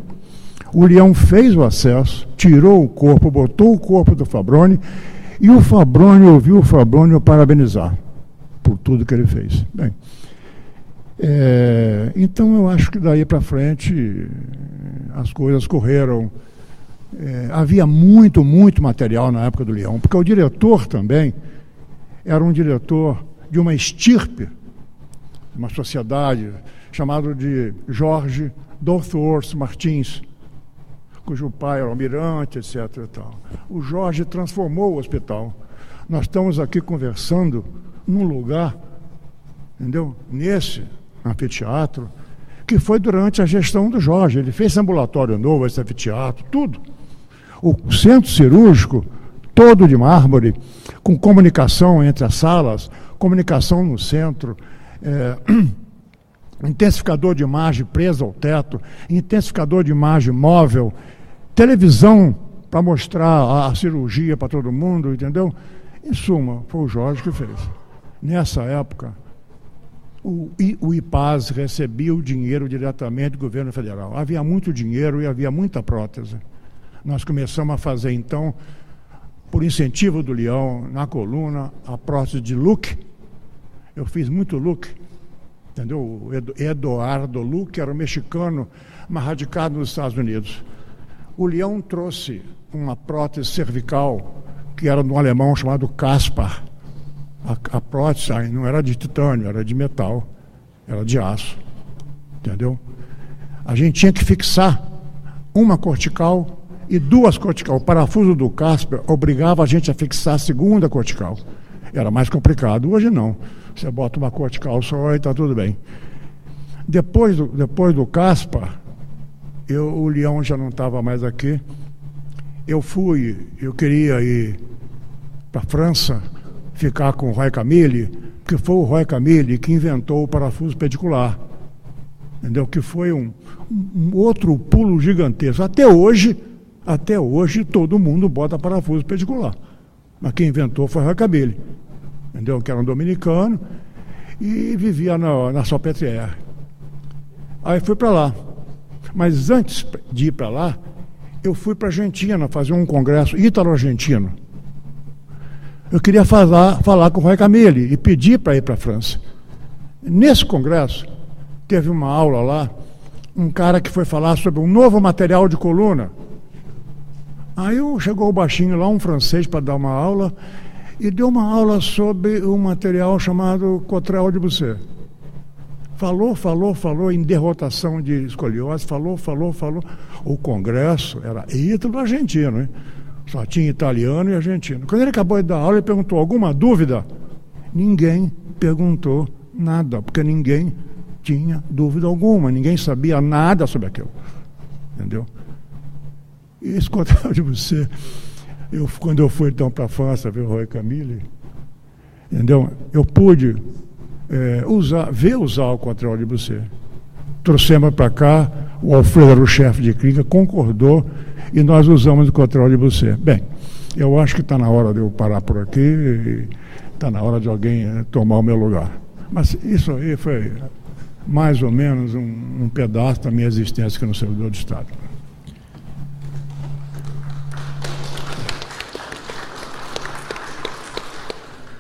O Leão fez o acesso, tirou o corpo, botou o corpo do Fabroni, e o Fabroni ouviu o Fabroni o parabenizar por tudo que ele fez. Bem, então eu acho que daí para frente as coisas correram. Havia muito material na época do Leão, porque o diretor também era um diretor de uma estirpe, uma sociedade, chamado de Jorge Dothworth Martins, cujo pai era almirante, etc. e tal. O Jorge transformou o hospital. Nós estamos aqui conversando num lugar, entendeu? Nesse anfiteatro, que foi durante a gestão do Jorge. Ele fez esse ambulatório novo, esse anfiteatro, tudo. O centro cirúrgico, todo de mármore, com comunicação entre as salas, comunicação no centro, intensificador de imagem preso ao teto, intensificador de imagem móvel, televisão para mostrar a cirurgia para todo mundo, entendeu? Em suma, foi o Jorge que fez. Nessa época, o IPAS recebia o dinheiro diretamente do governo federal. Havia muito dinheiro e havia muita prótese. Nós começamos a fazer, então, por incentivo do Leão, na coluna, a prótese de Luque. Eu fiz muito Luque, entendeu? O Eduardo Luque era um mexicano, mas radicado nos Estados Unidos. O Leão trouxe uma prótese cervical, que era de um alemão chamado Kaspar. A prótese não era de titânio, era de metal, era de aço, entendeu? A gente tinha que fixar uma cortical e 2 cortical. O parafuso do Casper obrigava a gente a fixar a segunda cortical. Era mais complicado. Hoje não. Você bota uma cortical só e está tudo bem. Depois do Casper, o Leão já não estava mais aqui. Eu queria ir para a França, ficar com o Roy Camille, porque foi o Roy Camille que inventou o parafuso pedicular. Entendeu? Que foi um outro pulo gigantesco. Até hoje, todo mundo bota parafuso pedicular. Mas quem inventou foi o Roy Camille. Entendeu? Que era um dominicano e vivia na Salpêtrière. Aí fui para lá. Mas antes de ir para lá, eu fui para a Argentina fazer um congresso ítalo-argentino. Eu queria falar com o Roy Camille e pedir para ir para a França. Nesse congresso, teve uma aula lá, um cara que foi falar sobre um novo material de coluna. Aí chegou o baixinho lá, um francês, para dar uma aula, e deu uma aula sobre um material chamado Cottrell de Busset. Falou em derrotação de escoliose, falou. O congresso era ítalo-argentino, hein? Só tinha italiano e argentino. Quando ele acabou de dar aula, ele perguntou: alguma dúvida? Ninguém perguntou nada, porque ninguém tinha dúvida alguma, ninguém sabia nada sobre aquilo. Entendeu? E esse Cottrell de Busset, quando eu fui então para a França ver o Roy Camille, entendeu? Eu pude usar o Cottrell de Busset. Trouxemos para cá, o Alfredo era o chefe de clínica, concordou, e nós usamos o Cottrell de Busset. Bem, eu acho que está na hora de eu parar por aqui, está na hora de alguém tomar o meu lugar. Mas isso aí foi mais ou menos um pedaço da minha existência aqui no servidor de Estado.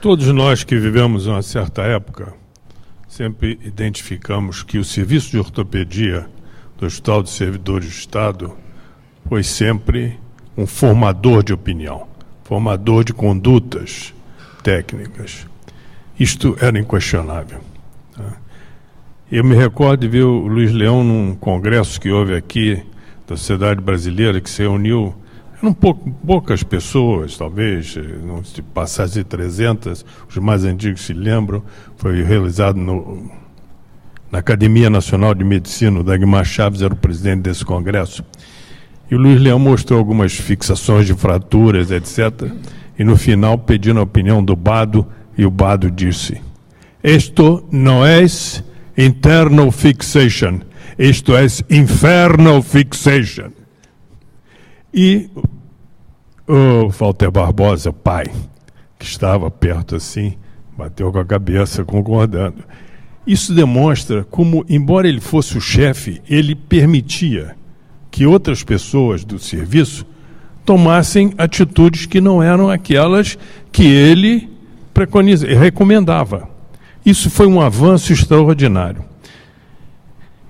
Todos nós que vivemos uma certa época sempre identificamos que o serviço de ortopedia do Hospital dos Servidores de Estado foi sempre um formador de opinião, formador de condutas técnicas. Isto era inquestionável. Eu me recordo de ver o Luiz Leão num congresso que houve aqui da Sociedade Brasileira, que se reuniu, eram poucas pessoas, talvez, não se passasse de 300, os mais antigos se lembram, foi realizado na Academia Nacional de Medicina. O Dagmar Chaves era o presidente desse congresso. E o Luiz Leão mostrou algumas fixações de fraturas, etc. E no final pedindo a opinião do Bado, e o Bado disse: "Esto não é internal fixation, isto é infernal fixation." E o Walter Barbosa, pai, que estava perto assim, bateu com a cabeça concordando. Isso demonstra como, embora ele fosse o chefe, ele permitia que outras pessoas do serviço tomassem atitudes que não eram aquelas que ele recomendava. Isso foi um avanço extraordinário.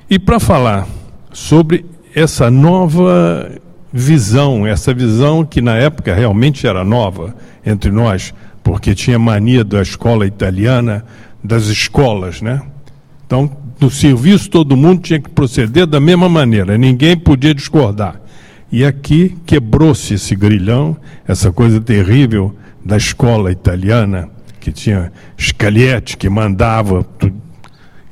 E para falar sobre essa nova visão, essa visão que na época realmente era nova entre nós, porque tinha mania da escola italiana, das escolas, né? Então, no serviço todo mundo tinha que proceder da mesma maneira, ninguém podia discordar. E aqui quebrou-se esse grilhão, essa coisa terrível da escola italiana, que tinha Scaglietti, que mandava.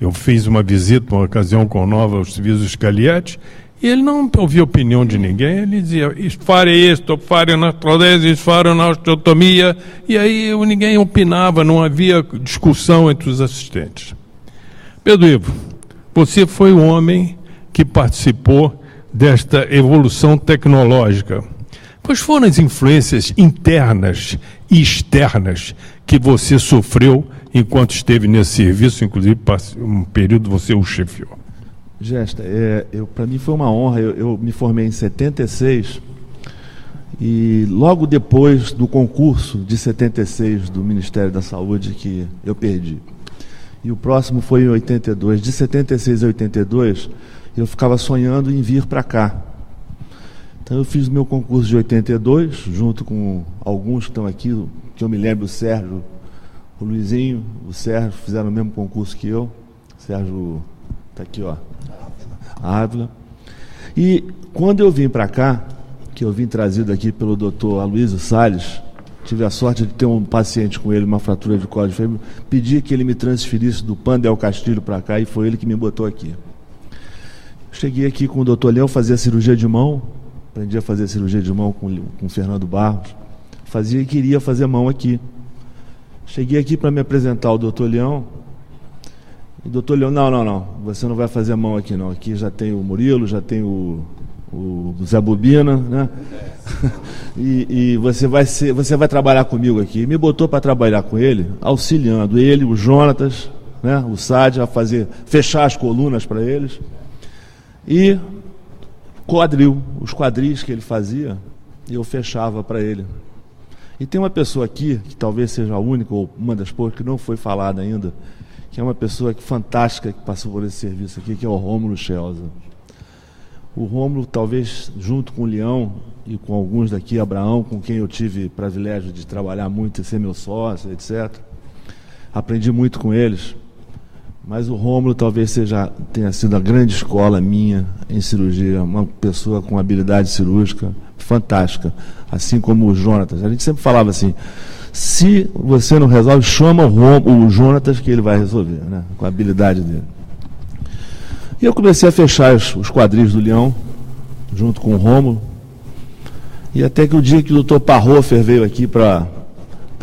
Eu fiz uma visita, uma ocasião com o Nova, os serviços Scaglietti, e ele não ouvia a opinião de ninguém, ele dizia: fare isto, fare na proteses, fare na osteotomia, e aí ninguém opinava, não havia discussão entre os assistentes. Pedro Ivo, você foi o homem que participou desta evolução tecnológica. Quais foram as influências internas e externas que você sofreu enquanto esteve nesse serviço, inclusive um período você o chefiou? Gesta, para mim foi uma honra. Eu me formei em 76 e logo depois do concurso de 76 do Ministério da Saúde, que eu perdi, e o próximo foi em 82, de 76 a 82 eu ficava sonhando em vir para cá. Então eu fiz o meu concurso de 82 junto com alguns que estão aqui, que eu me lembro: o Sérgio, o Luizinho, o Sérgio fizeram o mesmo concurso que eu. O Sérgio está aqui, ó, Ávila. E quando eu vim para cá, que eu vim trazido aqui pelo Dr. Aloysio Salles. Tive a sorte de ter um paciente com ele, uma fratura de colo de fêmur. Pedi que ele me transferisse do Pan del Castilho para cá e foi ele que me botou aqui. Cheguei aqui com o Dr. Leão, fazia cirurgia de mão. Aprendi a fazer cirurgia de mão com o Fernando Barros. Fazia e queria fazer mão aqui. Cheguei aqui para me apresentar ao Dr. Leão. E o Dr. Leão, não, você não vai fazer mão aqui não. Aqui já tem o Murilo, já tem o Zé Bobina, né? E você vai trabalhar comigo aqui. E me botou para trabalhar com ele, auxiliando ele, o Jonatas, né? O Sade, a fechar as colunas para eles. E os quadris que ele fazia, eu fechava para ele. E tem uma pessoa aqui, que talvez seja a única, ou uma das poucas, que não foi falada ainda, que é uma pessoa fantástica que passou por esse serviço aqui, que é o Rômulo Schelza. O Rômulo, talvez, junto com o Leão e com alguns daqui, Abraão, com quem eu tive privilégio de trabalhar muito e ser meu sócio, etc. Aprendi muito com eles. Mas o Rômulo talvez tenha sido a grande escola minha em cirurgia, uma pessoa com habilidade cirúrgica fantástica, assim como o Jonatas. A gente sempre falava assim, se você não resolve, chama o Jonatas que ele vai resolver, né? Com a habilidade dele. E eu comecei a fechar os quadris do Leão, junto com o Rômulo, e até que o dia que o Dr. Parrofer veio aqui para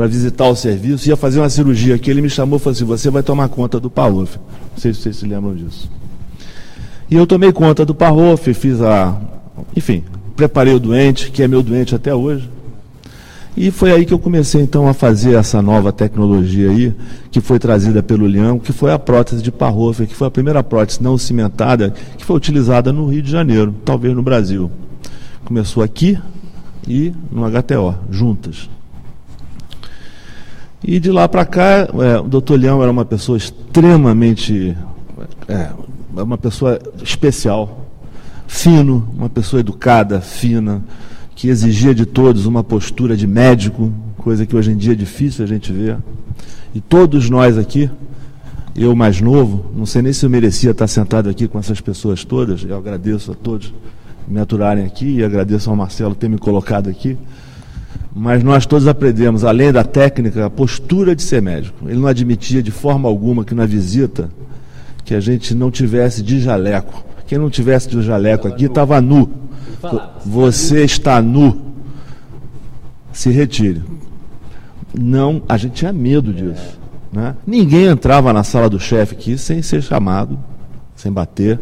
visitar o serviço, ia fazer uma cirurgia aqui, ele me chamou e falou assim, você vai tomar conta do Parrofer. Não sei se vocês se lembram disso. E eu tomei conta do Parrofer, enfim, preparei o doente, que é meu doente até hoje. E foi aí que eu comecei então a fazer essa nova tecnologia aí, que foi trazida pelo Leão, que foi a prótese de Parrofer, que foi a primeira prótese não cimentada que foi utilizada no Rio de Janeiro, talvez no Brasil. Começou aqui e no HTO, juntas. E de lá para cá, o Dr. Leão era uma pessoa extremamente, uma pessoa especial, fino, uma pessoa educada, fina, que exigia de todos uma postura de médico, coisa que hoje em dia é difícil a gente ver. E todos nós aqui, eu mais novo, não sei nem se eu merecia estar sentado aqui com essas pessoas todas, eu agradeço a todos me aturarem aqui e agradeço ao Marcelo ter me colocado aqui, mas nós todos aprendemos, além da técnica, a postura de ser médico. Ele não admitia de forma alguma que na visita que a gente não tivesse de jaleco. Quem não tivesse de jaleco aqui estava nu. Você está nu. Se retire. Não, a gente tinha medo disso. Né? Ninguém entrava na sala do chefe aqui sem ser chamado, sem bater,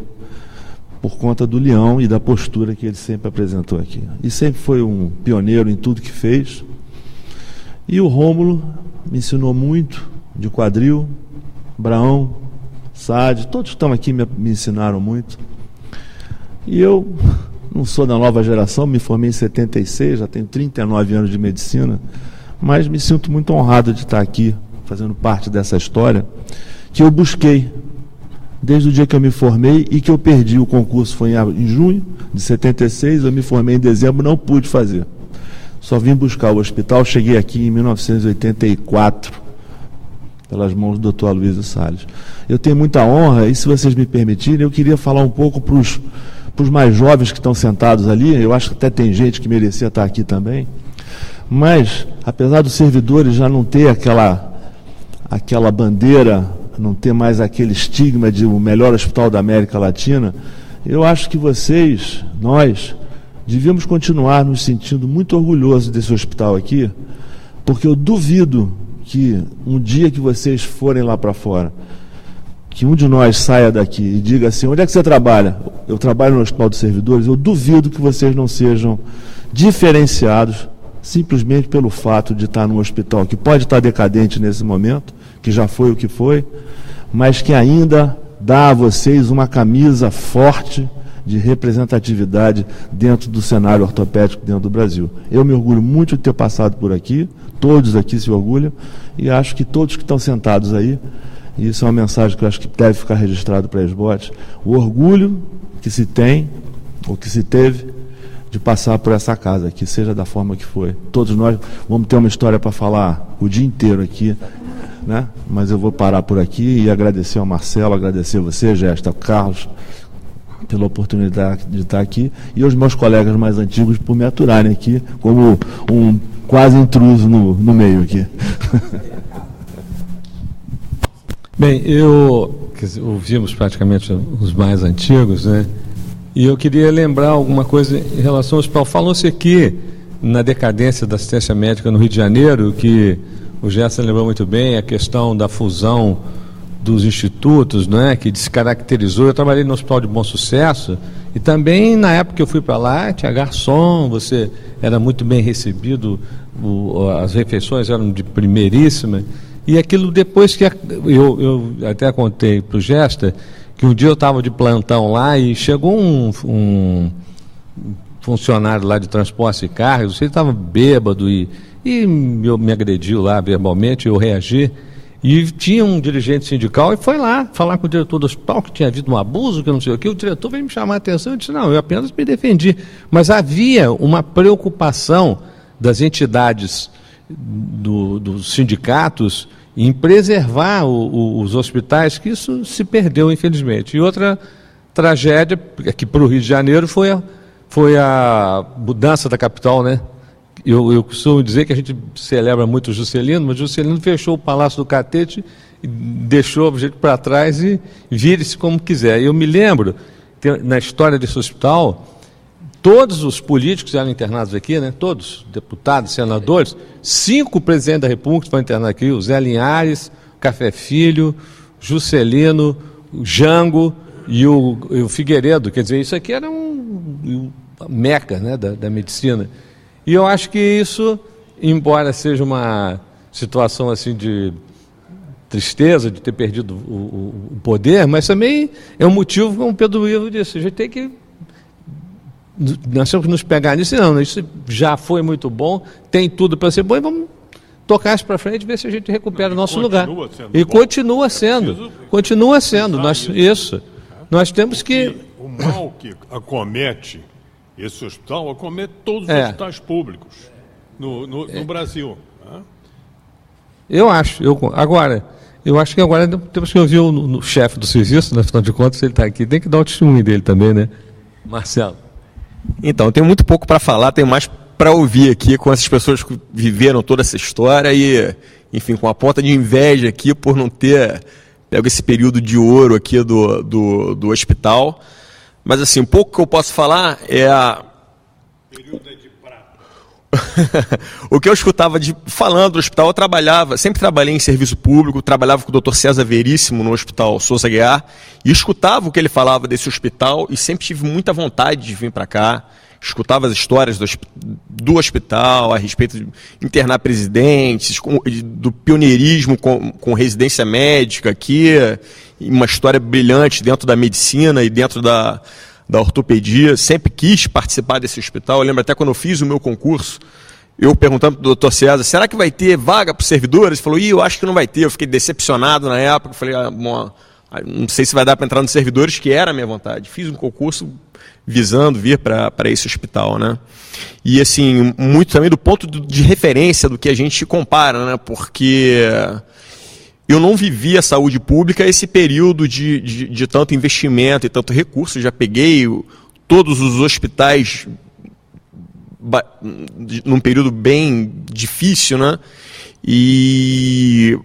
por conta do Leão e da postura que ele sempre apresentou aqui. E sempre foi um pioneiro em tudo que fez. E o Rômulo me ensinou muito de quadril, Abraão, Sade, todos que estão aqui me ensinaram muito. E eu não sou da nova geração, me formei em 76, já tenho 39 anos de medicina, mas me sinto muito honrado de estar aqui, fazendo parte dessa história, que eu busquei desde o dia que eu me formei e que eu perdi. O concurso foi em junho de 76, eu me formei em dezembro, não pude fazer. Só vim buscar o hospital, cheguei aqui em 1984, pelas mãos do Dr. Aloysio Salles. Eu tenho muita honra, e se vocês me permitirem, eu queria falar um pouco para os mais jovens que estão sentados ali, eu acho que até tem gente que merecia estar aqui também, mas, apesar dos servidores já não ter aquela bandeira, não ter mais aquele estigma de o melhor hospital da América Latina, eu acho que nós, devíamos continuar nos sentindo muito orgulhosos desse hospital aqui, porque eu duvido que um dia que vocês forem lá para fora, que um de nós saia daqui e diga assim, onde é que você trabalha? Eu trabalho no Hospital dos Servidores. Eu duvido que vocês não sejam diferenciados simplesmente pelo fato de estar num hospital que pode estar decadente nesse momento, que já foi o que foi, mas que ainda dá a vocês uma camisa forte de representatividade dentro do cenário ortopédico dentro do Brasil. Eu me orgulho muito de ter passado por aqui, todos aqui se orgulham, e acho que todos que estão sentados aí, e isso é uma mensagem que eu acho que deve ficar registrado para a SBOT, o orgulho que se tem, ou que se teve, de passar por essa casa aqui, seja da forma que foi. Todos nós vamos ter uma história para falar o dia inteiro aqui, né? Mas eu vou parar por aqui e agradecer ao Marcelo, agradecer a você, Gesta, ao Carlos, pela oportunidade de estar aqui, e aos meus colegas mais antigos por me aturarem aqui como um quase intruso no meio aqui. Bem, ouvimos praticamente os mais antigos, né? E eu queria lembrar alguma coisa em relação ao hospital. Falou-se aqui na decadência da assistência médica no Rio de Janeiro, que o Gerson lembrou muito bem, a questão da fusão dos institutos, né, que descaracterizou. Eu trabalhei no Hospital de Bom Sucesso e também na época que eu fui para lá tinha garçom, você era muito bem recebido, as refeições eram de primeiríssima. E aquilo depois que eu até contei para o Gesta que um dia eu estava de plantão lá e chegou um funcionário lá de transporte de carros, ele estava bêbado e me agrediu lá verbalmente, eu reagi. E tinha um dirigente sindical e foi lá falar com o diretor do hospital que tinha havido um abuso, que não sei o quê. O diretor veio me chamar a atenção e disse, não, eu apenas me defendi. Mas havia uma preocupação das entidades dos sindicatos em preservar os hospitais, que isso se perdeu, infelizmente. E outra tragédia, aqui para o Rio de Janeiro, foi a mudança da capital, né? Eu costumo dizer que a gente celebra muito o Juscelino, mas o Juscelino fechou o Palácio do Catete e deixou o jeito para trás e vire-se como quiser. Eu me lembro, na história desse hospital, todos os políticos eram internados aqui, né? Todos, deputados, senadores, 5 presidentes da República foram internados aqui, o Zé Linhares, Café Filho, Juscelino, o Jango e o Figueiredo. Quer dizer, isso aqui era uma meca, né, da medicina. E eu acho que isso, embora seja uma situação assim de tristeza de ter perdido o poder, mas também é um motivo, como o Pedro Ivo disse, a gente tem que... Nós temos que nos pegar nisso, não, isso já foi muito bom, tem tudo para ser bom, e vamos tocar isso para frente e ver se a gente recupera o nosso lugar. E continua sendo. Nós temos que... O mal que acomete esse hospital acomete todos os hospitais públicos no Brasil. Né? Eu acho que agora temos que ouvir o chefe do serviço, né, afinal de contas, ele está aqui, tem que dar o testemunho dele também, né? Marcelo. Então, eu tenho muito pouco para falar, tenho mais para ouvir aqui com essas pessoas que viveram toda essa história e, enfim, com a ponta de inveja aqui por não ter pego esse período de ouro aqui do hospital. Mas, assim, um pouco que eu posso falar é período de prata. O que eu escutava falando do hospital, eu sempre trabalhei em serviço público, trabalhava com o Dr. César Veríssimo no Hospital Souza Guiar, e escutava o que ele falava desse hospital e sempre tive muita vontade de vir para cá. Escutava as histórias do hospital, a respeito de internar presidentes, do pioneirismo com residência médica aqui, uma história brilhante dentro da medicina e dentro da ortopedia. Sempre quis participar desse hospital. Eu lembro até quando eu fiz o meu concurso, eu perguntando para o Dr. César, será que vai ter vaga para os servidores? Ele falou, eu acho que não vai ter. Eu fiquei decepcionado na época, falei, não sei se vai dar para entrar nos servidores, que era a minha vontade. Fiz um concurso visando vir para esse hospital, né? E assim, muito também do ponto de referência do que a gente compara, né? Porque eu não vivi a saúde pública esse período de tanto investimento e tanto recurso. Eu já peguei todos os hospitais num período bem difícil, né? E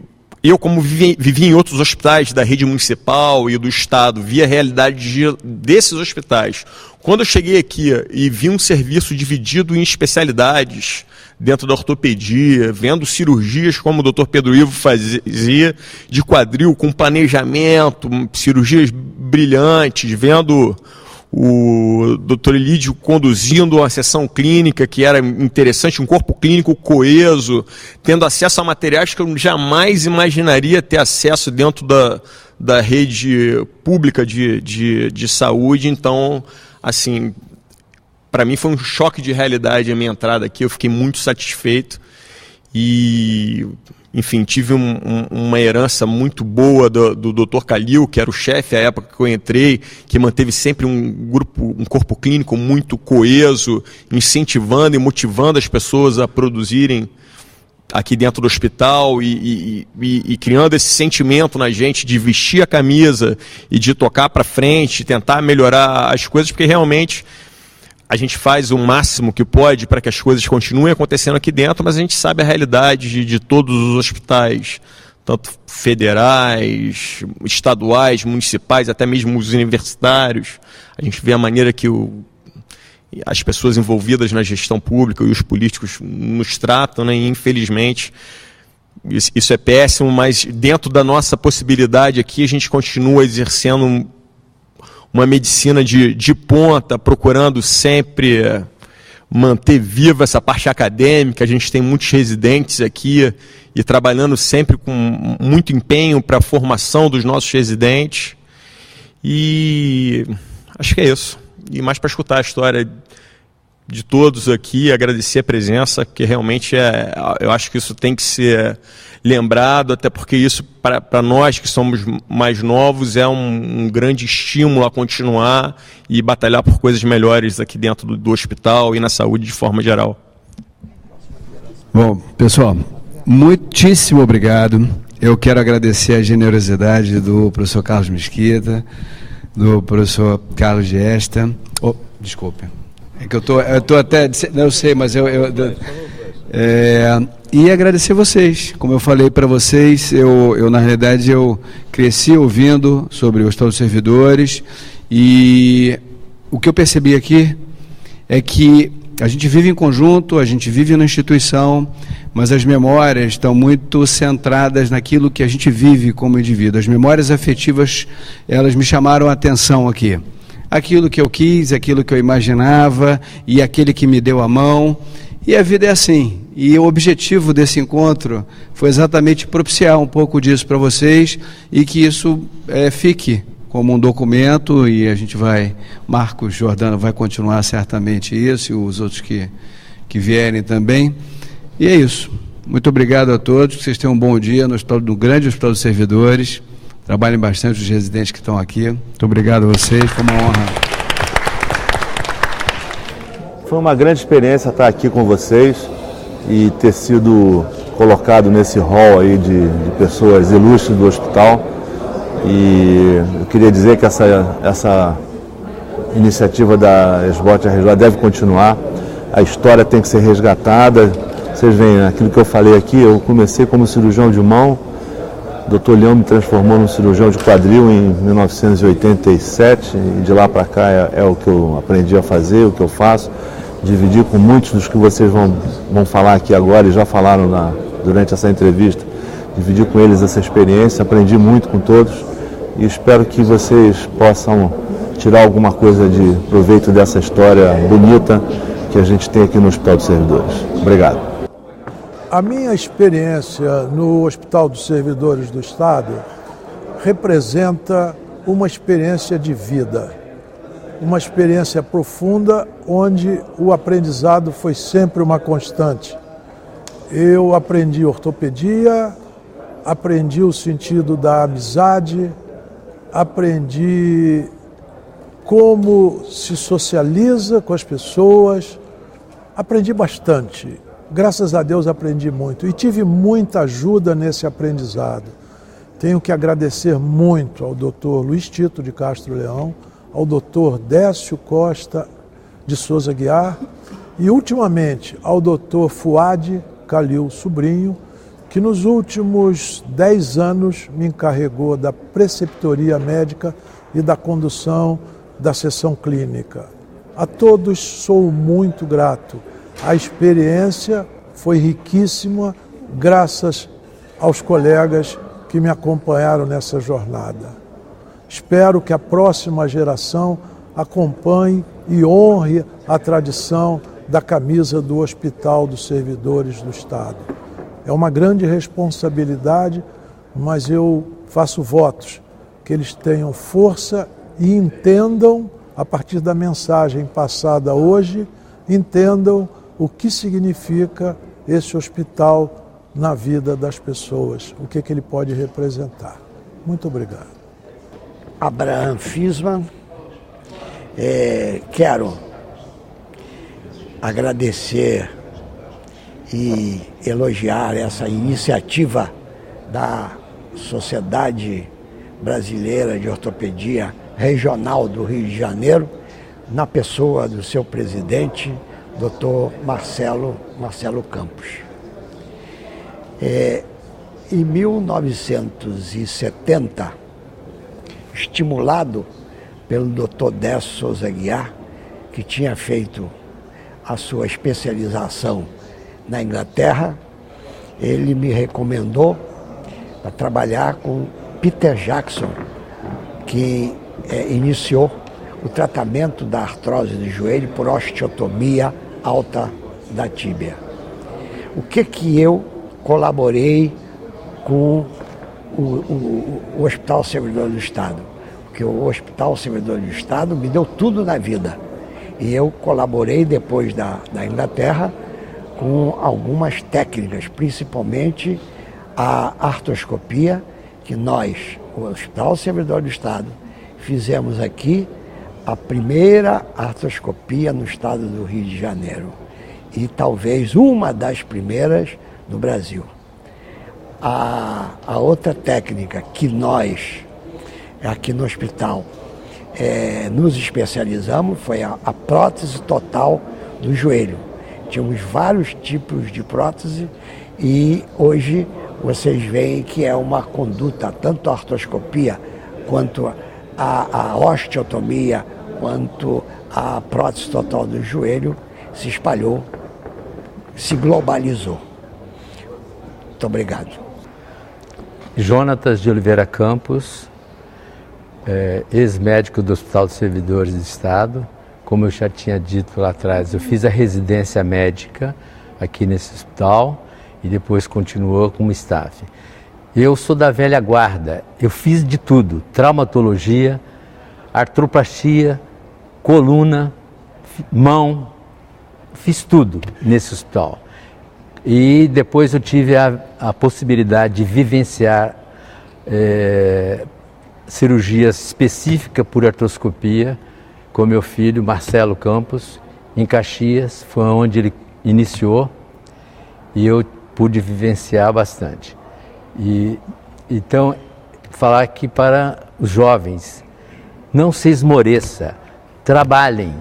eu, como vivi em outros hospitais da rede municipal e do estado, vi a realidade desses hospitais. Quando eu cheguei aqui e vi um serviço dividido em especialidades dentro da ortopedia, vendo cirurgias como o Dr. Pedro Ivo fazia, de quadril, com planejamento, cirurgias brilhantes, vendo o Dr. Elídio conduzindo uma sessão clínica que era interessante, um corpo clínico coeso, tendo acesso a materiais que eu jamais imaginaria ter acesso dentro da rede pública de saúde. Então, assim, para mim foi um choque de realidade a minha entrada aqui, eu fiquei muito satisfeito e, enfim, tive uma herança muito boa do Dr. Calil, que era o chefe à época que eu entrei, que manteve sempre um corpo clínico muito coeso, incentivando e motivando as pessoas a produzirem aqui dentro do hospital e criando esse sentimento na gente de vestir a camisa e de tocar para frente, tentar melhorar as coisas, porque realmente a gente faz o máximo que pode para que as coisas continuem acontecendo aqui dentro, mas a gente sabe a realidade de todos os hospitais, tanto federais, estaduais, municipais, até mesmo os universitários. A gente vê a maneira que as pessoas envolvidas na gestão pública e os políticos nos tratam, né? E, infelizmente, isso é péssimo, mas dentro da nossa possibilidade aqui, a gente continua exercendo uma medicina de ponta, procurando sempre manter viva essa parte acadêmica. A gente tem muitos residentes aqui e trabalhando sempre com muito empenho para a formação dos nossos residentes. E acho que é isso. E mais para escutar a história de todos aqui, agradecer a presença, que realmente eu acho que isso tem que ser lembrado, até porque isso, para nós que somos mais novos, é um grande estímulo a continuar e batalhar por coisas melhores aqui dentro do hospital e na saúde de forma geral. Bom, pessoal, muitíssimo obrigado. Eu quero agradecer a generosidade do professor Carlos Mesquita, do professor Carlos Giesta. Desculpe. É que eu tô até... Não, eu sei, mas e agradecer vocês. Como eu falei para vocês, eu na realidade eu cresci ouvindo sobre o Hospital dos Servidores, e o que eu percebi aqui é que a gente vive em conjunto, a gente vive na instituição, mas as memórias estão muito centradas naquilo que a gente vive como indivíduo. As memórias afetivas, elas me chamaram a atenção aqui. Aquilo que eu quis, aquilo que eu imaginava, e aquele que me deu a mão. E a vida é assim. E o objetivo desse encontro foi exatamente propiciar um pouco disso para vocês, e que isso fique como um documento, e a gente Marcos Giordano vai continuar certamente isso, e os outros que vierem também. E é isso. Muito obrigado a todos, que vocês tenham um bom dia no grande Hospital dos Servidores. Trabalhem bastante os residentes que estão aqui. Muito obrigado a vocês, foi uma honra. Foi uma grande experiência estar aqui com vocês e ter sido colocado nesse hall aí de pessoas ilustres do hospital. E eu queria dizer que essa iniciativa da SBOT RJ deve continuar. A história tem que ser resgatada. Vocês veem, aquilo que eu falei aqui, eu comecei como cirurgião de mão. O Dr. Leão me transformou num cirurgião de quadril em 1987, e de lá para cá é o que eu aprendi a fazer, o que eu faço. Dividir com muitos dos que vocês vão falar aqui agora e já falaram durante essa entrevista. Dividir com eles essa experiência, aprendi muito com todos e espero que vocês possam tirar alguma coisa de proveito dessa história bonita que a gente tem aqui no Hospital dos Servidores. Obrigado. A minha experiência no Hospital dos Servidores do Estado representa uma experiência de vida, uma experiência profunda, onde o aprendizado foi sempre uma constante. Eu aprendi ortopedia, aprendi o sentido da amizade, aprendi como se socializa com as pessoas, aprendi bastante. Graças a Deus aprendi muito e tive muita ajuda nesse aprendizado. Tenho que agradecer muito ao Dr. Luiz Tito de Castro Leão, ao Dr. Décio Costa de Souza Guiar e, ultimamente, ao Dr. Fuad Calil Sobrinho, que nos últimos 10 anos me encarregou da preceptoria médica e da condução da sessão clínica. A todos sou muito grato. A experiência foi riquíssima, graças aos colegas que me acompanharam nessa jornada. Espero que a próxima geração acompanhe e honre a tradição da camisa do Hospital dos Servidores do Estado. É uma grande responsabilidade, mas eu faço votos que eles tenham força e entendam, a partir da mensagem passada hoje, entendam o que significa esse hospital na vida das pessoas, o que ele pode representar. Muito obrigado. Abraham Fisman, quero agradecer e elogiar essa iniciativa da Sociedade Brasileira de Ortopedia Regional do Rio de Janeiro, na pessoa do seu presidente, Dr. Marcelo Campos. Em 1970, estimulado pelo Dr. Décio Souza Aguiar, que tinha feito a sua especialização na Inglaterra, ele me recomendou para trabalhar com Peter Jackson, que iniciou o tratamento da artrose do joelho por osteotomia alta da tíbia. O que eu colaborei com o Hospital Servidor do Estado? Porque o Hospital Servidor do Estado me deu tudo na vida. E eu colaborei depois da Inglaterra com algumas técnicas, principalmente a artroscopia, que nós, o Hospital Servidor do Estado, fizemos aqui a primeira artroscopia no estado do Rio de Janeiro. E talvez uma das primeiras no Brasil. A outra técnica que nós, aqui no hospital, nos especializamos foi a prótese total do joelho. Tínhamos vários tipos de prótese e hoje vocês veem que é uma conduta, tanto a artroscopia quanto a osteotomia, quanto a prótese total do joelho se espalhou, se globalizou. Muito obrigado. Jonatas de Oliveira Campos, ex-médico do Hospital dos Servidores do Estado. Como eu já tinha dito lá atrás, eu fiz a residência médica aqui nesse hospital e depois continuou como staff. Eu sou da velha guarda, eu fiz de tudo, traumatologia, artroplastia, coluna, mão, fiz tudo nesse hospital. E depois eu tive a possibilidade de vivenciar cirurgias específicas por artroscopia com meu filho Marcelo Campos, em Caxias, foi onde ele iniciou e eu pude vivenciar bastante. Então, falar aqui para os jovens, não se esmoreça, trabalhem,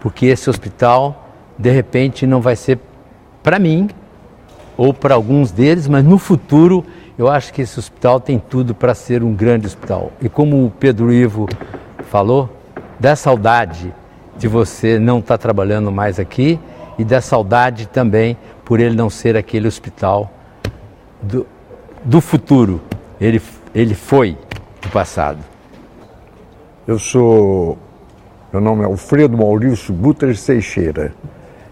porque esse hospital, de repente, não vai ser para mim, ou para alguns deles, mas no futuro, eu acho que esse hospital tem tudo para ser um grande hospital. E como o Pedro Ivo falou, dá saudade de você não estar trabalhando mais aqui e dá saudade também por ele não ser aquele hospital do futuro. Ele foi do passado. Meu nome é Alfredo Maurício Butres Teixeira.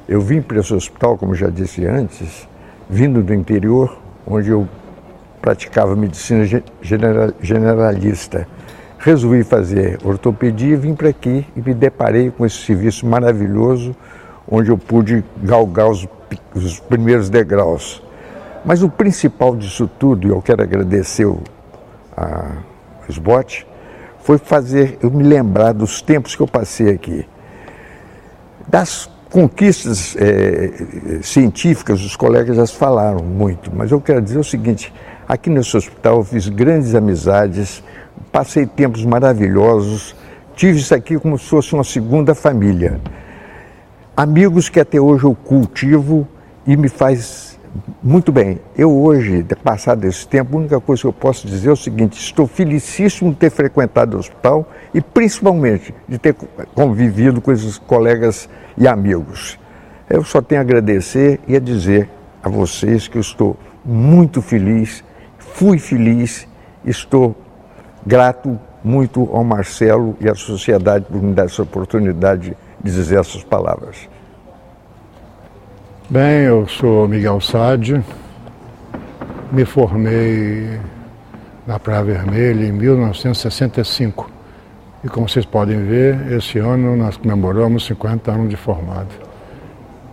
Eu vim para esse hospital, como já disse antes, vindo do interior, onde eu praticava medicina generalista. Resolvi fazer ortopedia e vim para aqui e me deparei com esse serviço maravilhoso, onde eu pude galgar os primeiros degraus. Mas o principal disso tudo, e eu quero agradecer a SBOT, foi fazer eu me lembrar dos tempos que eu passei aqui. Das conquistas científicas, os colegas já falaram muito, mas eu quero dizer o seguinte, aqui nesse hospital eu fiz grandes amizades, passei tempos maravilhosos, tive isso aqui como se fosse uma segunda família. Amigos que até hoje eu cultivo e me faz muito bem. Eu hoje, passado esse tempo, a única coisa que eu posso dizer é o seguinte, estou felicíssimo de ter frequentado o hospital e principalmente de ter convivido com esses colegas e amigos. Eu só tenho a agradecer e a dizer a vocês que eu estou muito feliz, fui feliz, estou grato muito ao Marcelo e à sociedade por me dar essa oportunidade de dizer essas palavras. Bem, eu sou Miguel Sade, me formei na Praia Vermelha em 1965 e como vocês podem ver, esse ano nós comemoramos 50 anos de formado.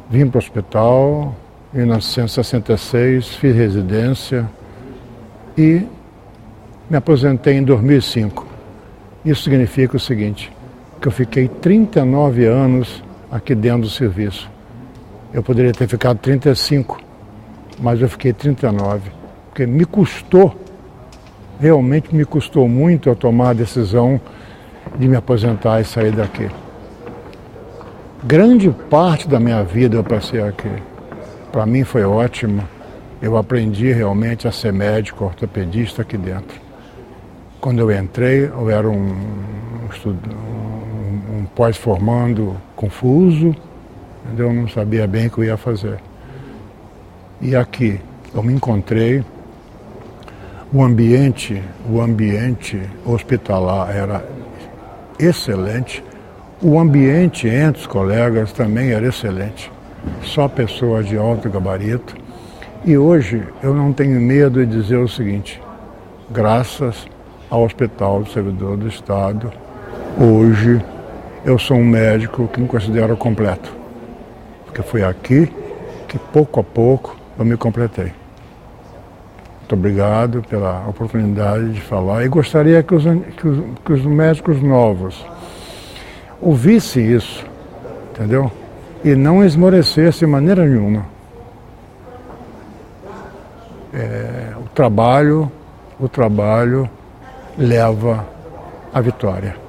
Vim para o hospital em 1966, fiz residência e me aposentei em 2005. Isso significa o seguinte, que eu fiquei 39 anos aqui dentro do serviço. Eu poderia ter ficado 35, mas eu fiquei 39, porque me custou, realmente me custou muito eu tomar a decisão de me aposentar e sair daqui. Grande parte da minha vida eu passei aqui. Para mim foi ótimo. Eu aprendi realmente a ser médico, ortopedista aqui dentro. Quando eu entrei, eu era um pós-formando confuso, eu não sabia bem o que eu ia fazer. E aqui eu me encontrei, o ambiente hospitalar era excelente, o ambiente entre os colegas também era excelente, só pessoas de alto gabarito. E hoje eu não tenho medo de dizer o seguinte, graças ao Hospital do Servidor do Estado, hoje eu sou um médico que me considero completo, porque foi aqui que pouco a pouco eu me completei. Muito obrigado pela oportunidade de falar e gostaria que os médicos novos ouvissem isso, entendeu? E não esmorecessem de maneira nenhuma. O trabalho leva à vitória.